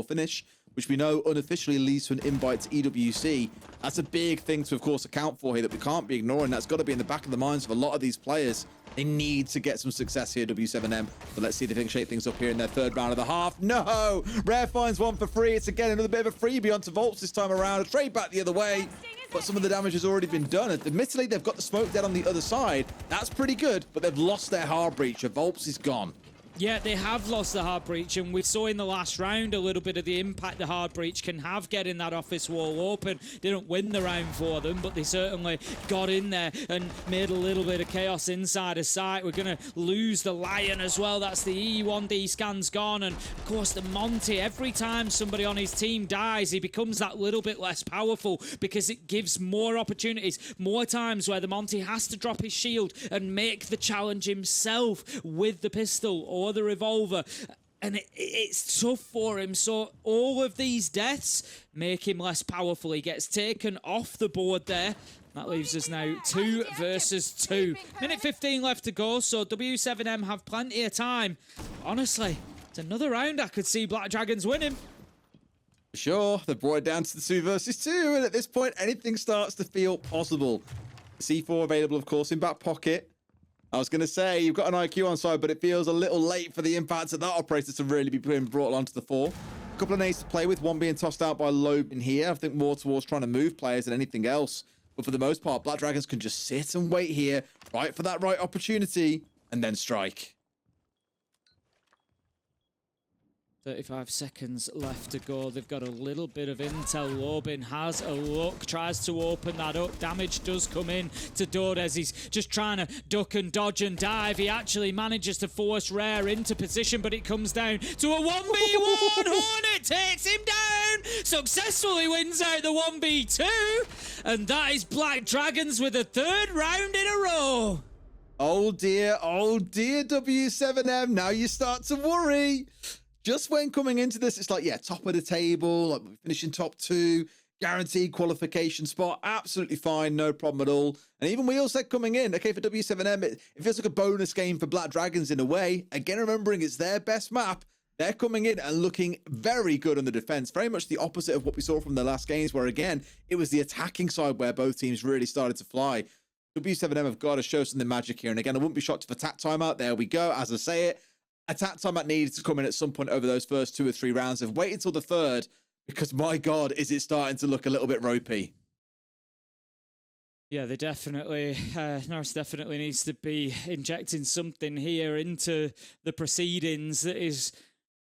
finish. which we know unofficially leads to an invite to EWC. That's a big thing to, of course, account for here that we can't be ignoring. That's got to be in the back of the minds of a lot of these players. They need to get some success here, W7M. But let's see if they can shake things up here in their third round of the half. No! Rare finds one for free. It's again another bit of a freebie onto Volts this time around. A trade back the other way. But some of the damage has already been done. Admittedly, they've got the smoke dead on the other side. That's pretty good, but they've lost their hard breacher. Volts is gone. Yeah, they have lost the hard breach, and we saw in the last round a little bit of the impact the hard breach can have getting that office wall open. Didn't win the round for them, but they certainly got in there and made a little bit of chaos inside of sight. We're going to lose the Lion as well. That's the E1D scan's gone, and of course the Monty, every time somebody on his team dies, he becomes that little bit less powerful because it gives more opportunities, more times where the Monty has to drop his shield and make the challenge himself with the pistol or the revolver, and it's tough for him. So all of these deaths make him less powerful. He gets taken off the board there. That leaves us now 2 versus 2. Minute 15 left to go, so W7M have plenty of time. Honestly, it's another round I could see Black Dragons winning. Sure, they've brought it down to the 2 versus 2, and at this point anything starts to feel possible. C4 available, of course, in back pocket. I was going to say, you've got an IQ on side, but it feels a little late for the impact of that operator to really be being brought onto the 4. A couple of nades to play with, one being tossed out by Loeb in here. I think more towards trying to move players than anything else. But for the most part, Black Dragons can just sit and wait here, fight for that right opportunity, and then strike. 35 seconds left to go. They've got a little bit of intel. Lobin has a look, tries to open that up. Damage does come in to Dordes. He's just trying to duck and dodge and dive. He actually manages to force Rare into position, but it comes down to a 1v1. Hornet takes him down, successfully wins out the 1v2. And that is Black Dragons with a 3rd round in a row. Oh dear, W7M. Now you start to worry. Just when coming into this, it's like, yeah, top of the table, like finishing top 2, guaranteed qualification spot, absolutely fine, no problem at all. And even we all said coming in, okay, for W7M, it feels like a bonus game for Black Dragons in a way. Again, remembering it's their best map, they're coming in and looking very good on the defense, very much the opposite of what we saw from the last games, where again, it was the attacking side where both teams really started to fly. W7M have got to show something magic here. And again, I wouldn't be shocked if attack timeout, there we go, as I say it. Attack timeout needs to come in at some point over those first 2 or 3 rounds. They've waited till the 3rd because, my God, is it starting to look a little bit ropey. Yeah, they definitely, Norris definitely needs to be injecting something here into the proceedings that is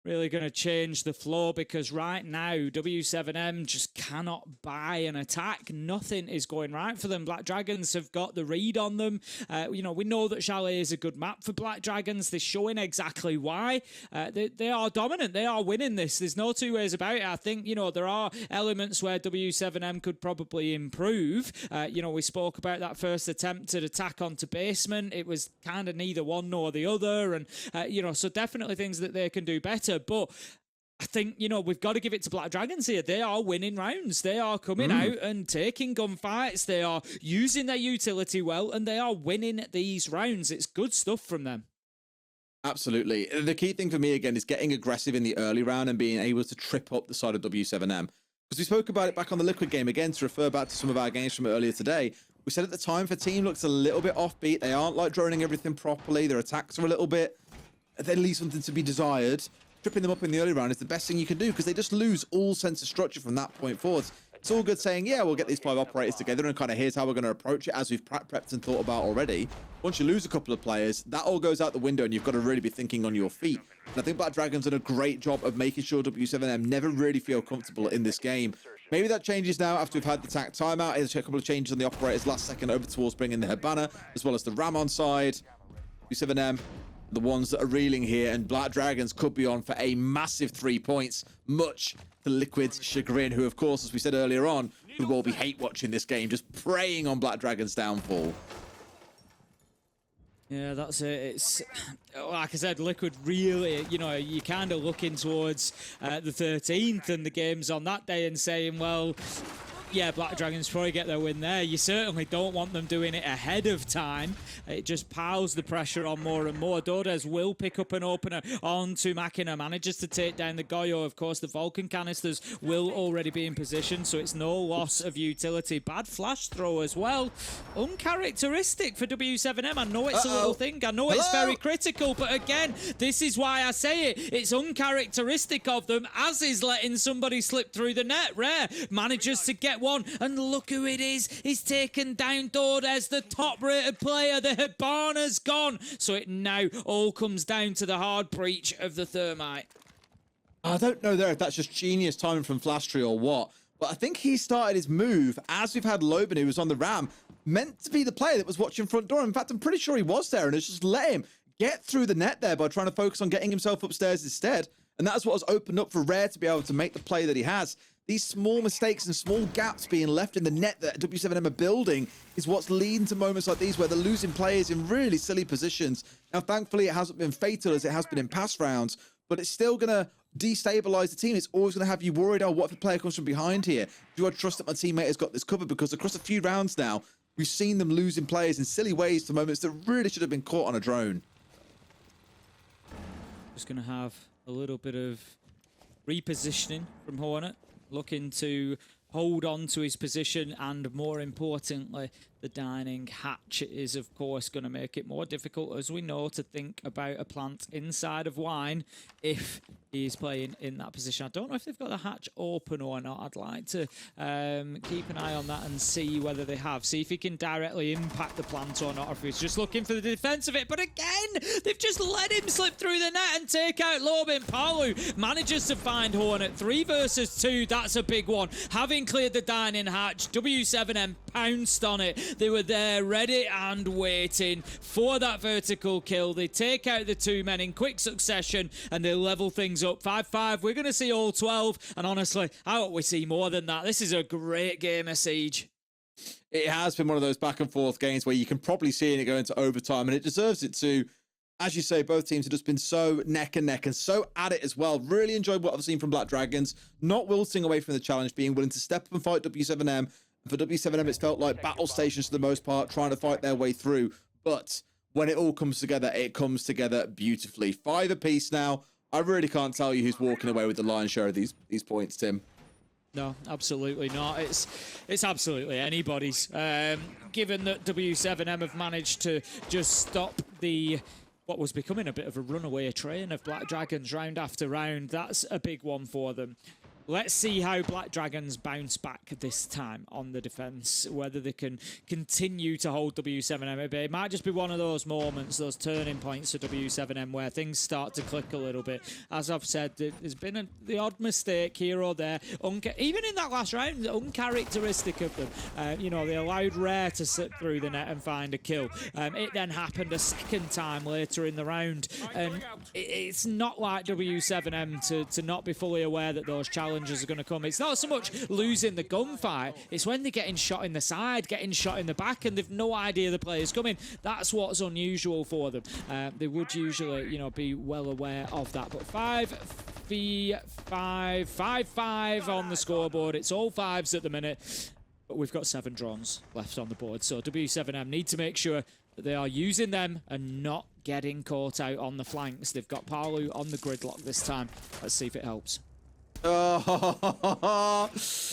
really going to change the flow, because right now W7M just cannot buy an attack. Nothing is going right for them. Black Dragons have got the read on them. You know, we know that Chalet is a good map for Black Dragons. They're showing exactly why. They are dominant. They are winning this. There's no 2 ways about it. I think, you know, there are elements where W7M could probably improve. You know, we spoke about that first attempted attack onto basement. It was kind of neither one nor the other. And, you know, so definitely things that they can do better. But I think, you know, we've got to give it to Black Dragons here. They are winning rounds. They are coming out and taking gunfights. They are using their utility well, and they are winning these rounds. It's good stuff from them. Absolutely. The key thing for me, again, is getting aggressive in the early round and being able to trip up the side of W7M. Because we spoke about it back on the Liquid game, again, to refer back to some of our games from earlier today. We said at the time, for team looks a little bit offbeat. They aren't like droning everything properly. Their attacks are a little bit, they leave something to be desired. Tripping them up in the early round is the best thing you can do, because they just lose all sense of structure from that point forwards. It's all good saying, yeah, we'll get these 5 operators together and kind of here's how we're going to approach it, as we've prepped and thought about already. Once you lose a couple of players, that all goes out the window and you've got to really be thinking on your feet. And I think Black Dragons done a great job of making sure W7M never really feel comfortable in this game. Maybe that changes now after we've had the attack timeout. There's a couple of changes on the operators last second over towards bringing the Hibana, as well as the Ram on side. W7M, the ones that are reeling here, and Black Dragons could be on for a massive 3 points, much to Liquid's chagrin, who, of course, as we said earlier on, would all be hate watching this game, just preying on Black Dragons' downfall. Yeah, that's it. It's, like I said, Liquid really, you know, you're kind of looking towards the 13th and the games on that day and saying, well, yeah, Black Dragons probably get their win there. You certainly don't want them doing it ahead of time. It just piles the pressure on more and more. Dordes will pick up an opener onto Machina, manages to take down the Goyo. Of course, the Vulcan canisters will already be in position, so it's no loss of utility. Bad flash throw as well. Uncharacteristic for W7M. I know it's a little thing. I know it's very critical, but again, this is why I say it. It's uncharacteristic of them, as is letting somebody slip through the net. Rare manages to get one, and look who it is. He's taken down Dordes, the top-rated player. The Hibana's gone. So it now all comes down to the hard breach of the Thermite. I don't know there if that's just genius timing from Flashtree or what, but I think he started his move as we've had Loban, who was on the Ram, meant to be the player that was watching front door. In fact, I'm pretty sure he was there, and it's just let him get through the net there by trying to focus on getting himself upstairs instead. And that's what has opened up for Rare to be able to make the play that he has. These small mistakes and small gaps being left in the net that W7M are building is what's leading to moments like these where they're losing players in really silly positions. Now, thankfully, it hasn't been fatal as it has been in past rounds, but it's still going to destabilize the team. It's always going to have you worried, oh, what if the player comes from behind here? Do I trust that my teammate has got this covered? Because across a few rounds now, we've seen them losing players in silly ways to moments that really should have been caught on a drone. Just going to have a little bit of repositioning from Hornet, looking to hold on to his position, and more importantly, the dining hatch is of course going to make it more difficult, as we know, to think about a plant inside of Wine if he's playing in that position. I don't know if they've got the hatch open or not. I'd like to keep an eye on that and see whether they have. See if he can directly impact the plant or not, or if he's just looking for the defense of it. But again, they've just let him slip through the net and take out Lobin. Palu manages to find Hornet. 3 versus 2, that's a big one. Having cleared the dining hatch, W7M pounced on it. They were there, ready and waiting for that vertical kill. They take out the 2 men in quick succession, and they level things up. 5-5. We're going to see all 12, and honestly, I hope we see more than that. This is a great game of Siege. It has been one of those back and forth games where you can probably see it go into overtime, and it deserves it too. As you say, both teams have just been so neck and neck and so at it as well. Really enjoyed what I've seen from Black Dragons, not wilting away from the challenge, being willing to step up and fight W7M. For W7M, it's felt like battle stations for the most part, trying to fight their way through. But when it all comes together, it comes together beautifully. 5 apiece now. I really can't tell you who's walking away with the lion's share of these points, Tim. No, absolutely not. It's absolutely anybody's. Given that W7M have managed to just stop what was becoming a bit of a runaway train of Black Dragons round after round, that's a big one for them. Let's see how Black Dragons bounce back this time on the defense, whether they can continue to hold W7M at bay. It might just be one of those moments, those turning points for W7M where things start to click a little bit. As I've said, there's been the odd mistake here or there. Even in that last round, uncharacteristic of them. You know, they allowed Rare to slip through the net and find a kill. It then happened a second time later in the round. And it's not like W7M to not be fully aware that those challenges are going to come. It's not so much losing the gunfight, it's when they're getting shot in the side, getting shot in the back, and they've no idea the player's coming. That's what's unusual for them. They would usually, you know, be well aware of that. But 5-5 on the scoreboard. It's all 5s at the minute, but we've got 7 drones left on the board. So W7M need to make sure that they are using them and not getting caught out on the flanks. They've got Palu on the gridlock this time. Let's see if it helps. Oh,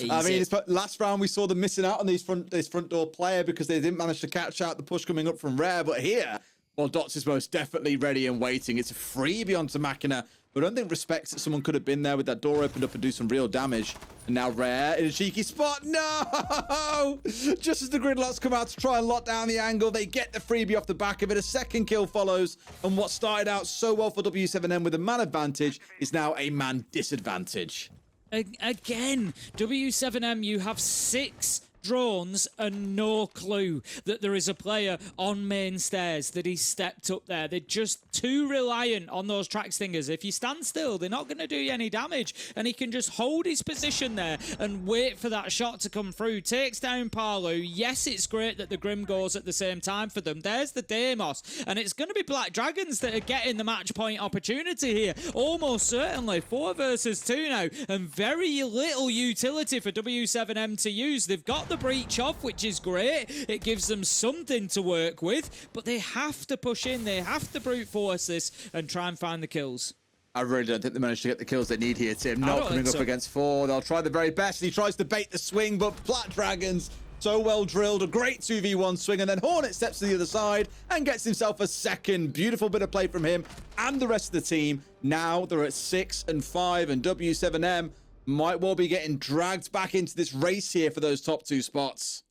I mean, last round we saw them missing out on this front door player because they didn't manage to catch out the push coming up from Rare. But here, well, Dots is most definitely ready and waiting. It's a freebie onto Machina, but I don't think respects that someone could have been there with that door opened up and do some real damage. And now Rare in a cheeky spot. No! Just as the gridlocks come out to try and lock down the angle, they get the freebie off the back of it. A second kill follows. And what started out so well for W7M with a man advantage is now a man disadvantage. Again, W7M, you have 6 drones and no clue that there is a player on main stairs, that he's stepped up there. They're just too reliant on those track stingers. If you stand still, they're not going to do you any damage. And he can just hold his position there and wait for that shot to come through. Takes down Parlu. Yes, it's great that the Grim goes at the same time for them. There's the Deimos. And it's going to be Black Dragons that are getting the match point opportunity here. Almost certainly. 4 versus 2 now. And very little utility for w7m to use. They've got the breach off, which is great. It gives them something to work with, but they have to push in. They have to brute force this and try and find the kills. I really don't think they managed to get the kills they need here, Tim. Not coming up against 4. They'll try the very best. He tries to bait the swing, but Black Dragons, so well drilled. A great 2v1 swing, and then Hornet steps to the other side and gets himself a second. Beautiful bit of play from him and the rest of the team. Now they're at 6 and 5, and w7m might well be getting dragged back into this race here for those top 2 spots.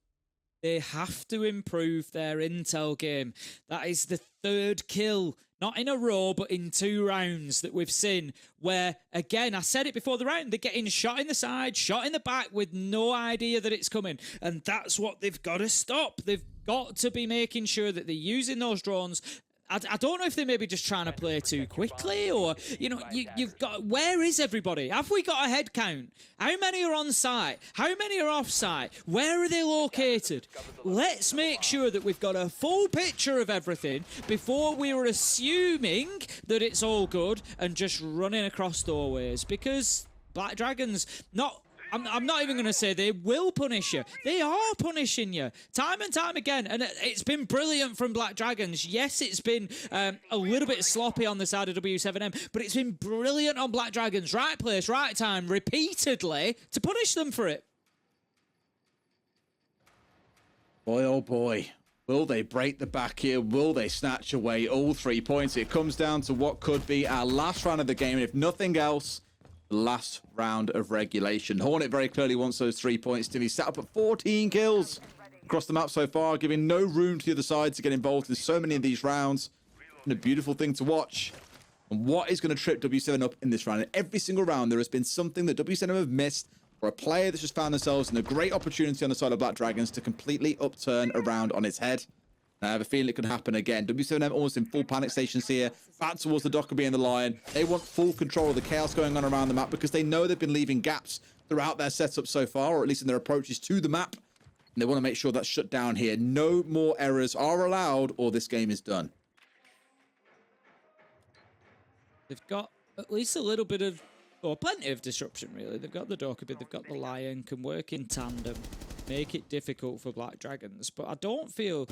They have to improve their intel game. That is the 3rd kill, not in a row, but in 2 rounds that we've seen where, again, I said it before the round, they're getting shot in the side, shot in the back with no idea that it's coming. And that's what they've got to stop. They've got to be making sure that they're using those drones. I don't know if they may be just trying to play too quickly, or, you know, you've got... Where is everybody? Have we got a head count? How many are on site? How many are off site? Where are they located? Let's make sure that we've got a full picture of everything before we are assuming that it's all good and just running across doorways, because Black Dragons, I'm not even going to say they will punish you. They are punishing you time and time again. And it's been brilliant from Black Dragons. Yes, it's been a little bit sloppy on the side of w7m, but it's been brilliant on Black Dragons. Right place, right time, repeatedly, to punish them for it. Boy, oh boy. Will they break the back here? Will they snatch away all 3 points? It comes down to what could be our last round of the game. And if nothing else, last round of regulation. Hornet very clearly wants those 3 points. Still, he's sat up at 14 kills across the map so far, giving no room to the other side to get involved in so many of these rounds. And a beautiful thing to watch. And what is going to trip w7 up in this round? In every single round, there has been something that w7 have missed, or a player that's just found themselves in a great opportunity on the side of Black Dragons to completely upturn a round on its head. I have a feeling it could happen again. w7m almost in full panic stations here. Back towards the Dockerby and the Lion. They want full control of the chaos going on around the map because they know they've been leaving gaps throughout their setup so far, or at least in their approaches to the map. And they want to make sure that's shut down here. No more errors are allowed, or this game is done. They've got at least a little bit of, or plenty of disruption, really. They've got the Dockerby, they've got the Lion, can work in tandem, make it difficult for Black Dragons. But I don't feel...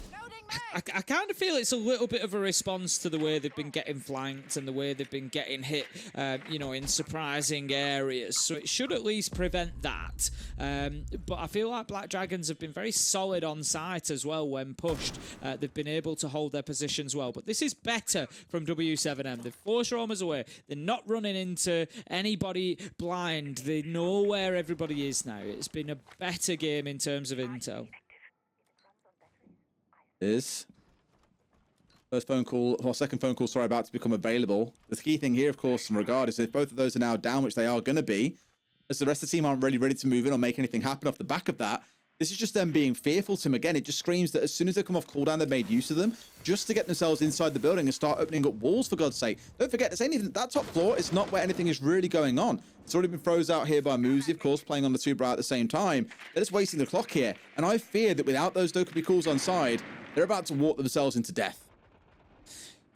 I kind of feel it's a little bit of a response to the way they've been getting flanked and the way they've been getting hit, you know, in surprising areas. So it should at least prevent that. But I feel like Black Dragons have been very solid on site as well when pushed. They've been able to hold their positions well. But this is better from w7m. They've forced roamers away. They're not running into anybody blind. They know where everybody is now. It's been a better game in terms of intel. Is first phone call, or second phone call, sorry, about to become available. The key thing here, of course, in regard is if both of those are now down, which they are going to be, as the rest of the team aren't really ready to move in or make anything happen off the back of that. This is just them being fearful, Tim. Again, it just screams that as soon as they come off cooldown, they've made use of them just to get themselves inside the building and start opening up walls, for God's sake. Don't forget, that top floor is not where anything is really going on. It's already been froze out here by Muzi, of course, playing on the 2-brow at the same time. They're just wasting the clock here. And I fear that without those Dokkaebi calls on side, they're about to walk themselves into death.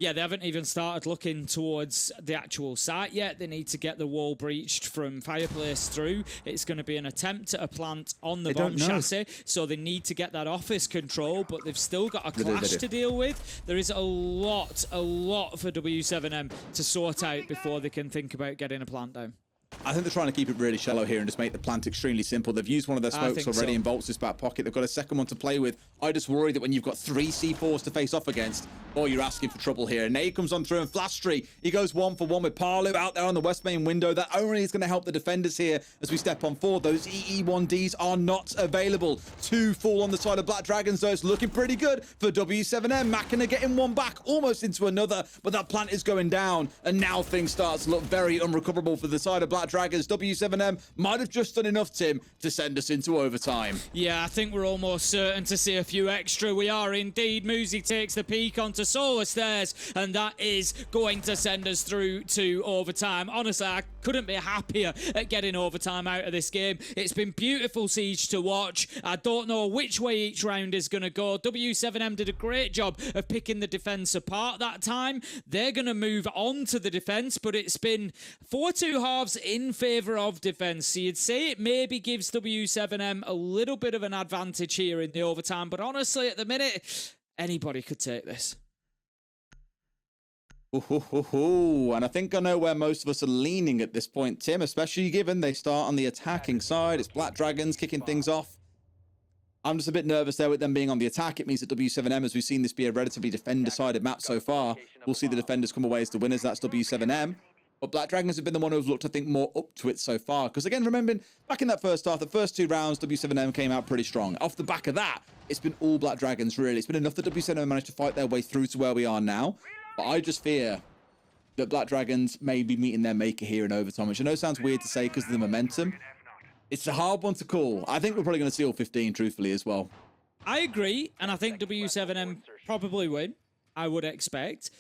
Yeah, they haven't even started looking towards the actual site yet. They need to get the wall breached from Fireplace through. It's going to be an attempt at a plant on the bomb chassis, so they need to get that office control, but they've still got a clash to deal with. There is a lot for w7m to sort out before they can think about getting a plant down. I think they're trying to keep it really shallow here and just make the plant extremely simple. They've used one of their smokes already in Bolts' back pocket. They've got a second one to play with. I just worry that when you've got 3 C4s to face off against, oh, you're asking for trouble here. Nade comes on through, and Flastry, he goes 1-for-1 with Parlu out there on the west main window. That only is going to help the defenders here as we step on forward. Those EE1Ds are not available. 2 fall on the side of Black Dragons, though. It's looking pretty good for w7m. Mackinac getting one back, almost into another, but that plant is going down, and now things start to look very unrecoverable for the side of Black Dragons. Dragons. W7M might have just done enough, Tim, to send us into overtime. Yeah, I think we're almost certain to see a few extra. We are indeed. Muzi takes the peak onto Solar Stairs, and that is going to send us through to overtime. Honestly, I couldn't be happier at getting overtime out of this game. It's been beautiful Siege to watch. I don't know which way each round is going to go. W7M did a great job of picking the defense apart that time. They're going to move on to the defense, but it's been 4-2 halves in favor of defense. So you'd say it maybe gives W7M a little bit of an advantage here in the overtime, but honestly, at the minute, anybody could take this. And I think I know where most of us are leaning at this point, Tim, especially given they start on the attacking side. It's Black Dragons kicking things off. I'm just a bit nervous there with them being on the attack. It means that W7M, as we've seen this be a relatively defender-sided map so far, we'll see the defenders come away as the winners. That's W7M. But Black Dragons have been the one who've looked, I think, more up to it so far. Because again, remembering, back in that first half, the first 2 rounds, W7M came out pretty strong. Off the back of that, it's been all Black Dragons, really. It's been enough that W7M managed to fight their way through to where we are now. But I just fear that Black Dragons may be meeting their maker here in overtime, which I know sounds weird to say because of the momentum. It's a hard one to call. I think we're probably going to see all 15, truthfully, as well. I agree, and I think W7M probably win, I would expect.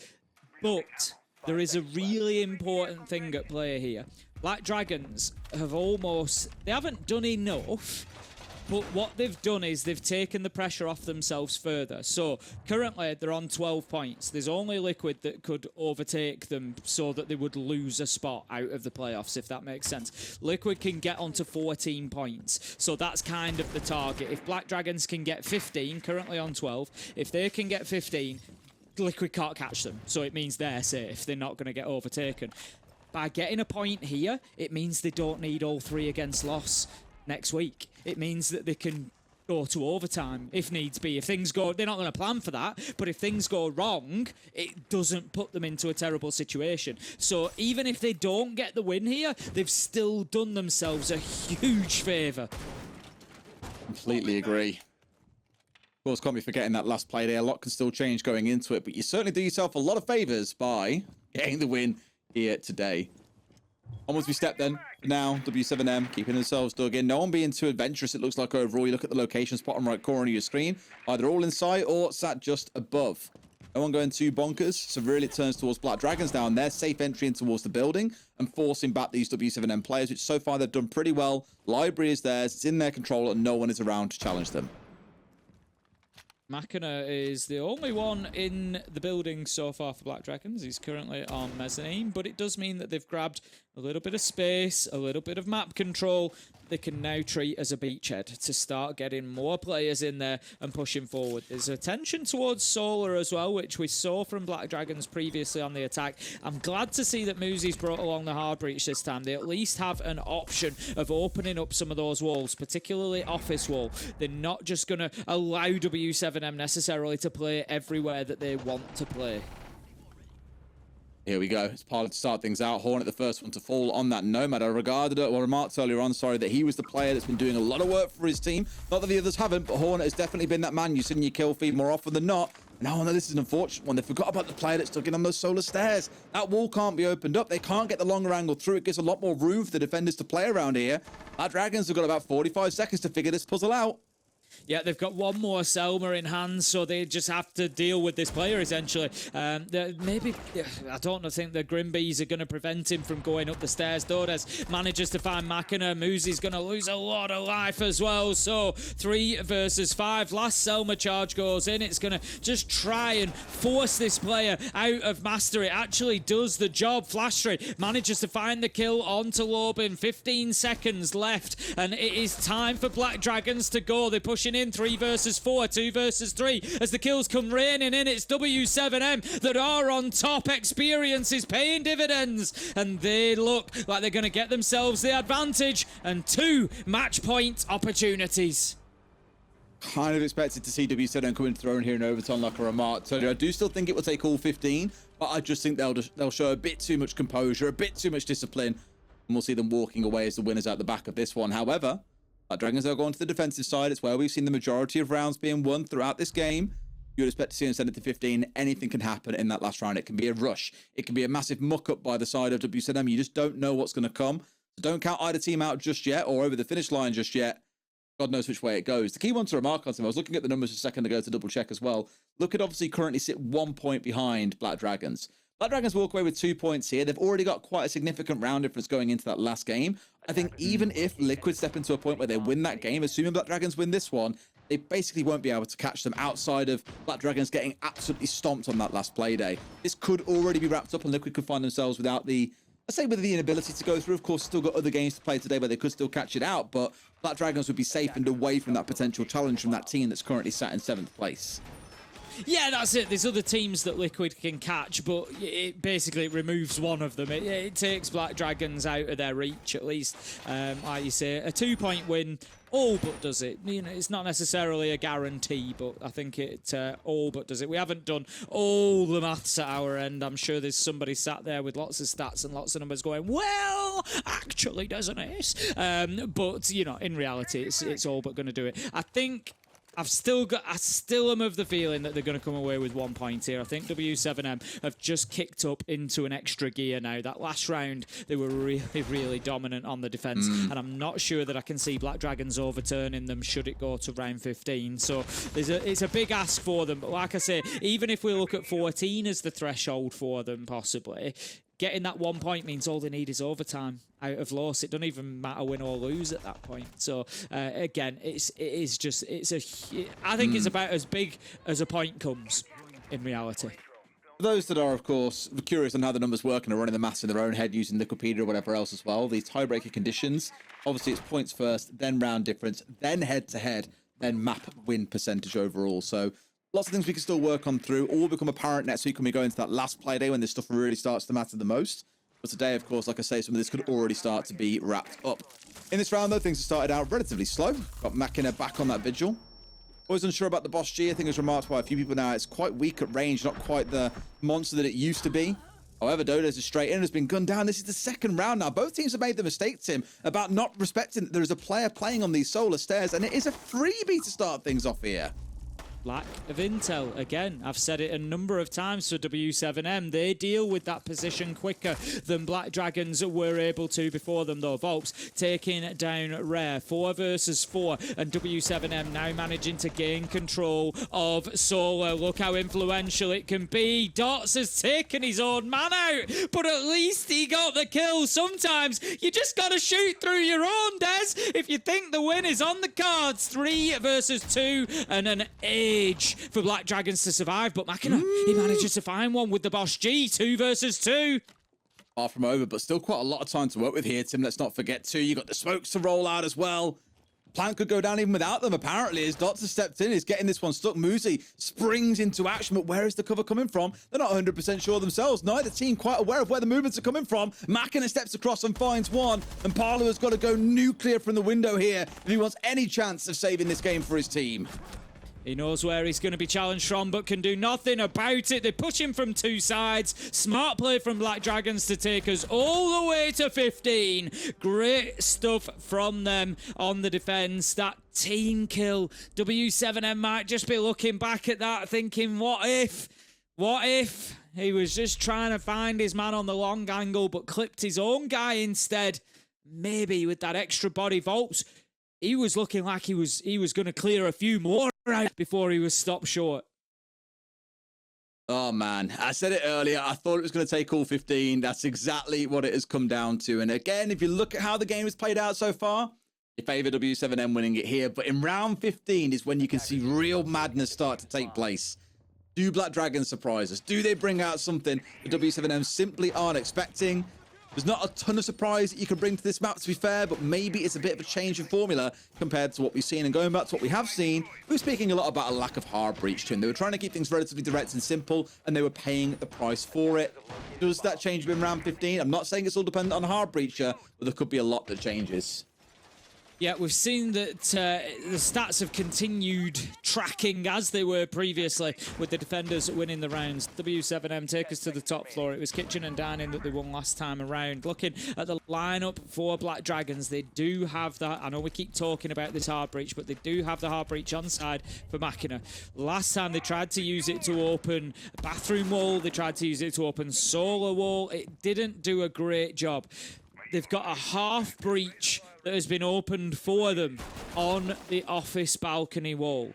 But there is a really important thing at play here. Black Dragons have they haven't done enough, but what they've done is they've taken the pressure off themselves further. So currently they're on 12 points. There's only Liquid that could overtake them so that they would lose a spot out of the playoffs, if that makes sense. Liquid can get onto 14 points. So that's kind of the target. If Black Dragons can get 15, currently on 12, if they can get 15, Liquid can't catch them. So it means they're safe. They're not going to get overtaken. By getting a point here, it means they don't need all 3 against loss next week. It means that they can go to overtime if needs be. If things go, they're not going to plan for that, but if things go wrong, it doesn't put them into a terrible situation. So even if they don't get the win here, they've still done themselves a huge favour. Completely agree. Of course, can't be forgetting that last play there. A lot can still change going into it, but you certainly do yourself a lot of favours by getting the win here today. Onwards we step then. Now, W7M keeping themselves dug in. No one being too adventurous, it looks like, overall. You look at the locations, bottom right corner of your screen. Either all in sight or sat just above. No one going too bonkers, so really it turns towards Black Dragons now, and their safe entry in towards the building and forcing back these W7M players, which so far they've done pretty well. Library is theirs, it's in their control, and no one is around to challenge them. Machina is the only one in the building so far for Black Dragons. He's currently on mezzanine, but it does mean that they've grabbed a little bit of space, a little bit of map control. They can now treat as a beachhead to start getting more players in there and pushing forward. There's attention towards Solar as well, which we saw from Black Dragons previously on the attack. I'm glad to see that Muzi's brought along the hard breach this time. They at least have an option of opening up some of those walls, particularly office wall. They're not just going to allow W7M necessarily to play everywhere that they want to play. Here we go. It's Pilot to start things out. Hornet, the first one to fall on that Nomad. I remarked earlier on, that he was the player that's been doing a lot of work for his team. Not that the others haven't, but Hornet has definitely been that man. You've seen your kill feed more often than not. No, this is an unfortunate one. They forgot about the player that's stuck in on those solar stairs. That wall can't be opened up. They can't get the longer angle through. It gives a lot more room for the defenders to play around here. Our Dragons have got about 45 seconds to figure this puzzle out. Yeah, they've got one more Selma in hand, so they just have to deal with this player, essentially. Maybe, I don't think the Grimbees are going to prevent him from going up the stairs. Dodes manages to find Machina. Muzi's going to lose a lot of life as well. So 3 versus 5. Last Selma charge goes in. It's going to just try and force this player out of mastery. It actually does the job. Flashtree manages to find the kill onto Lobin. 15 seconds left, and it is time for Black Dragons to go. They push in 3 versus 4, 2 versus 3. As the kills come raining in, it's W7M that are on top. Experience is paying dividends, and they look like they're going to get themselves the advantage and 2 match point opportunities. Kind of expected to see W7M coming thrown here in overtime, like I remarked. So I do still think it will take all 15, but I just think they'll show a bit too much composure, a bit too much discipline, and we'll see them walking away as the winners out the back of this one. However, Dragons are going to the defensive side. It's where we've seen the majority of rounds being won throughout this game. You'd expect to see them send it to 15. Anything can happen in that last round. It can be a rush. It can be a massive muck-up by the side of W7M. You just don't know what's going to come. So don't count either team out just yet or over the finish line just yet. God knows which way it goes. The key one to remark on them, I was looking at the numbers a second ago to double check as well. Look at obviously currently sit 1 point behind Black Dragons. Black Dragons walk away with 2 points here. They've already got quite a significant round difference going into that last game. I think even if Liquid step into a point where they win that game, assuming Black Dragons win this one, they basically won't be able to catch them outside of Black Dragons getting absolutely stomped on that last play day. This could already be wrapped up and Liquid could find themselves without the, let's say with the inability to go through. Of course, still got other games to play today where they could still catch it out, but Black Dragons would be safe and away from that potential challenge from that team that's currently sat in 7th place. Yeah, that's it. There's other teams that Liquid can catch, but it basically removes one of them. It takes Black Dragons out of their reach, at least. Like you say, a 2-point win all but does it. You know, it's not necessarily a guarantee, but I think it all but does it. We haven't done all the maths at our end. I'm sure there's somebody sat there with lots of stats and lots of numbers going, well, actually, doesn't it? But, you know, in reality, it's all but going to do it. I think I still am of the feeling that they're going to come away with 1 point here. I think w7m have just kicked up into an extra gear now. That last round, they were really, really dominant on the defense, and I'm not sure that I can see Black Dragons overturning them should it go to round 15. So it's a big ask for them. But like I say, even if we look at 14 as the threshold for them, possibly, getting that 1 point means all they need is overtime out of loss. It doesn't even matter win or lose at that point. So again, I think it's about as big as a point comes in reality. For those that are, of course, curious on how the numbers work and are running the maths in their own head using Wikipedia or whatever else as well, these tiebreaker conditions, obviously it's points first, then round difference, then head-to-head, then map win percentage overall. So lots of things we can still work on through. All will become apparent next week when we go into that last play day when this stuff really starts to matter the most. But today, of course, like I say, some of this could already start to be wrapped up. In this round, though, things have started out relatively slow. Got Machina back on that vigil. Always unsure about the Boss G. I think it's remarked by a few people now. It's quite weak at range, not quite the monster that it used to be. However, Dodo's is straight in and has been gunned down. This is the second round now. Both teams have made the mistake, Tim, about not respecting that there is a player playing on these solar stairs, and it is a freebie to start things off here. Lack of intel. Again, I've said it a number of times for w7m. They deal with that position quicker than Black Dragons were able to before them, though. Volps taking down Rare. 4 versus 4, and w7m now managing to gain control of Solar. Look how influential it can be. Dots has taken his own man out, but at least he got the kill. Sometimes you just got to shoot through your own, Des. If you think the win is on the cards, 3 versus 2, and an for Black Dragons to survive, but Machina, he manages to find one with the Boss G. 2 versus 2. Far from over, but still quite a lot of time to work with here, Tim. Let's not forget, too, you got the smokes to roll out as well. Plant could go down even without them, apparently, as Dots has stepped in. He's getting this one stuck. Muzi springs into action, but where is the cover coming from? They're not 100% sure themselves. Neither team quite aware of where the movements are coming from. Machina steps across and finds one, and Parlo has got to go nuclear from the window here if he wants any chance of saving this game for his team. He knows where he's going to be challenged from, but can do nothing about it. They push him from 2 sides. Smart play from Black Dragons to take us all the way to 15. Great stuff from them on the defense. That team kill. w7m might just be looking back at that thinking, what if? What if? He was just trying to find his man on the long angle, but clipped his own guy instead. Maybe with that extra body. Volts, he was looking like he was going to clear a few more out before he was stopped short. Oh, man. I said it earlier. I thought it was going to take all 15. That's exactly what it has come down to. And again, if you look at how the game has played out so far, you favour w7m winning it here. But in round 15 is when you can see real madness start to take place. Do Black Dragons surprise us? Do they bring out something that w7m simply aren't expecting? There's not a ton of surprise that you can bring to this map, to be fair, but maybe it's a bit of a change in formula compared to what we've seen. And going back to what we have seen, we were speaking a lot about a lack of hard breach to him. They were trying to keep things relatively direct and simple, and they were paying the price for it. Does that change in round 15? I'm not saying it's all dependent on hard breacher, but there could be a lot that changes. Yeah, we've seen that the stats have continued tracking as they were previously, with the defenders winning the rounds. w7m take us to the top floor. It was Kitchen and Dining that they won last time around. Looking at the lineup for Black Dragons, they do have that. I know we keep talking about this hard breach, but they do have the hard breach on side for Machina. Last time they tried to use it to open a bathroom wall. They tried to use it to open solar wall. It didn't do a great job. they've got a half breach that has been opened for them on the office balcony wall.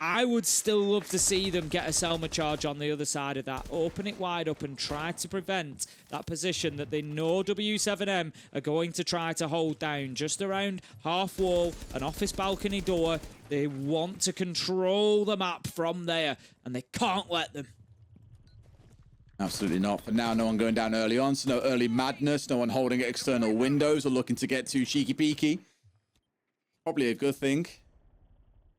I would still love to see them get a Selma charge on the other side of that, open it wide up and try to prevent that position that they know w7m are going to try to hold down just around half wall, an office balcony door. They want to control the map from there, and they can't let them. Absolutely not. For now, no one going down early on, so no early madness, no one holding at external windows or looking to get too cheeky-peeky. Probably a good thing.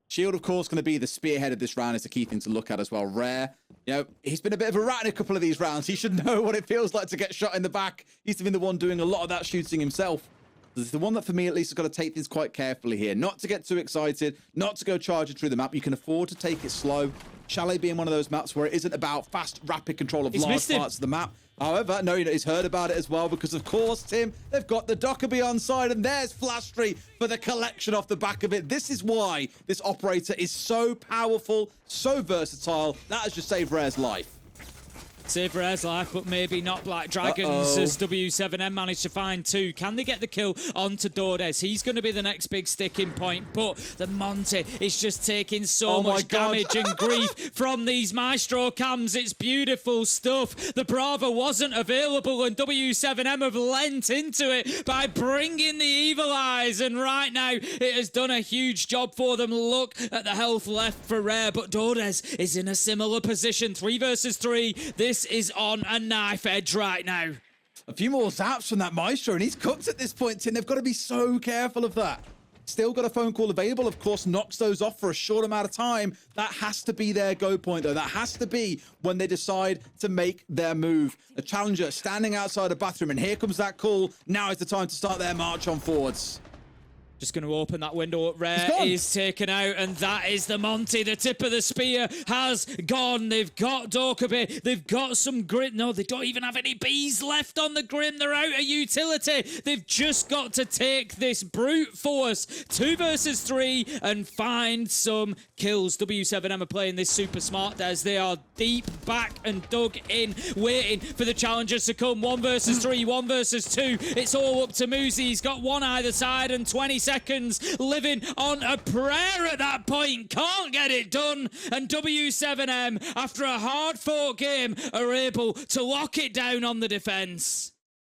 Shield, of course, going to be the spearhead of this round. Is the key thing to look at as well. Rare, you know, he's been a bit of a rat in a couple of these rounds. He should know what it feels like to get shot in the back. He's been the one doing a lot of that shooting himself. This is the one that, for me at least, has got to take things quite carefully here. Not to get too excited, not to go charging through the map. You can afford to take it slow. Chalet being one of those maps where it isn't about fast, rapid control of large parts of the map. However, no, he's heard about it as well because, of course, Tim, they've got the Dockerby on side, and there's Flashtree for the collection off the back of it. This is why this operator is so powerful, so versatile. That has just saved Rare's life. Save Rare's life, but maybe not Black Dragons as w7m managed to find two. Can they get the kill onto Dordes? He's going to be the next big sticking point, but the Monty is just taking so much damage and grief from these Maestro cams. It's beautiful stuff. The Bravo wasn't available, and w7m have lent into it by bringing the Evil Eyes, and right now it has done a huge job for them. Look at the health left for Rare, but Dordes is in a similar position. 3 versus 3. This is on a knife edge right now. A few more zaps from that Maestro, and he's cooked at this point, Tim. They've got to be so careful of that. Still got a phone call available, of course, knocks those off for a short amount of time. That has to be their go point, though. That has to be when they decide to make their move. A challenger standing outside a bathroom, and here comes that call. Now is the time to start their march on forwards. Just going to open that window up. Rare is taken out, and that is the Monty. The tip of the spear has gone. They've got Dockerby. They've got some Grim. No, they don't even have any bees left on the Grim. They're out of utility. They've just got to take this brute force 2 versus 3 and find some kills. w7m are playing this super smart, Des. They are deep back and dug in, waiting for the challengers to come. 1 versus 3, 1 versus 2. It's all up to Muzi. He's got one either side and 20 seconds, living on a prayer at that point. Can't get it done, and w7m, after a hard-fought game, are able to lock it down on the defense.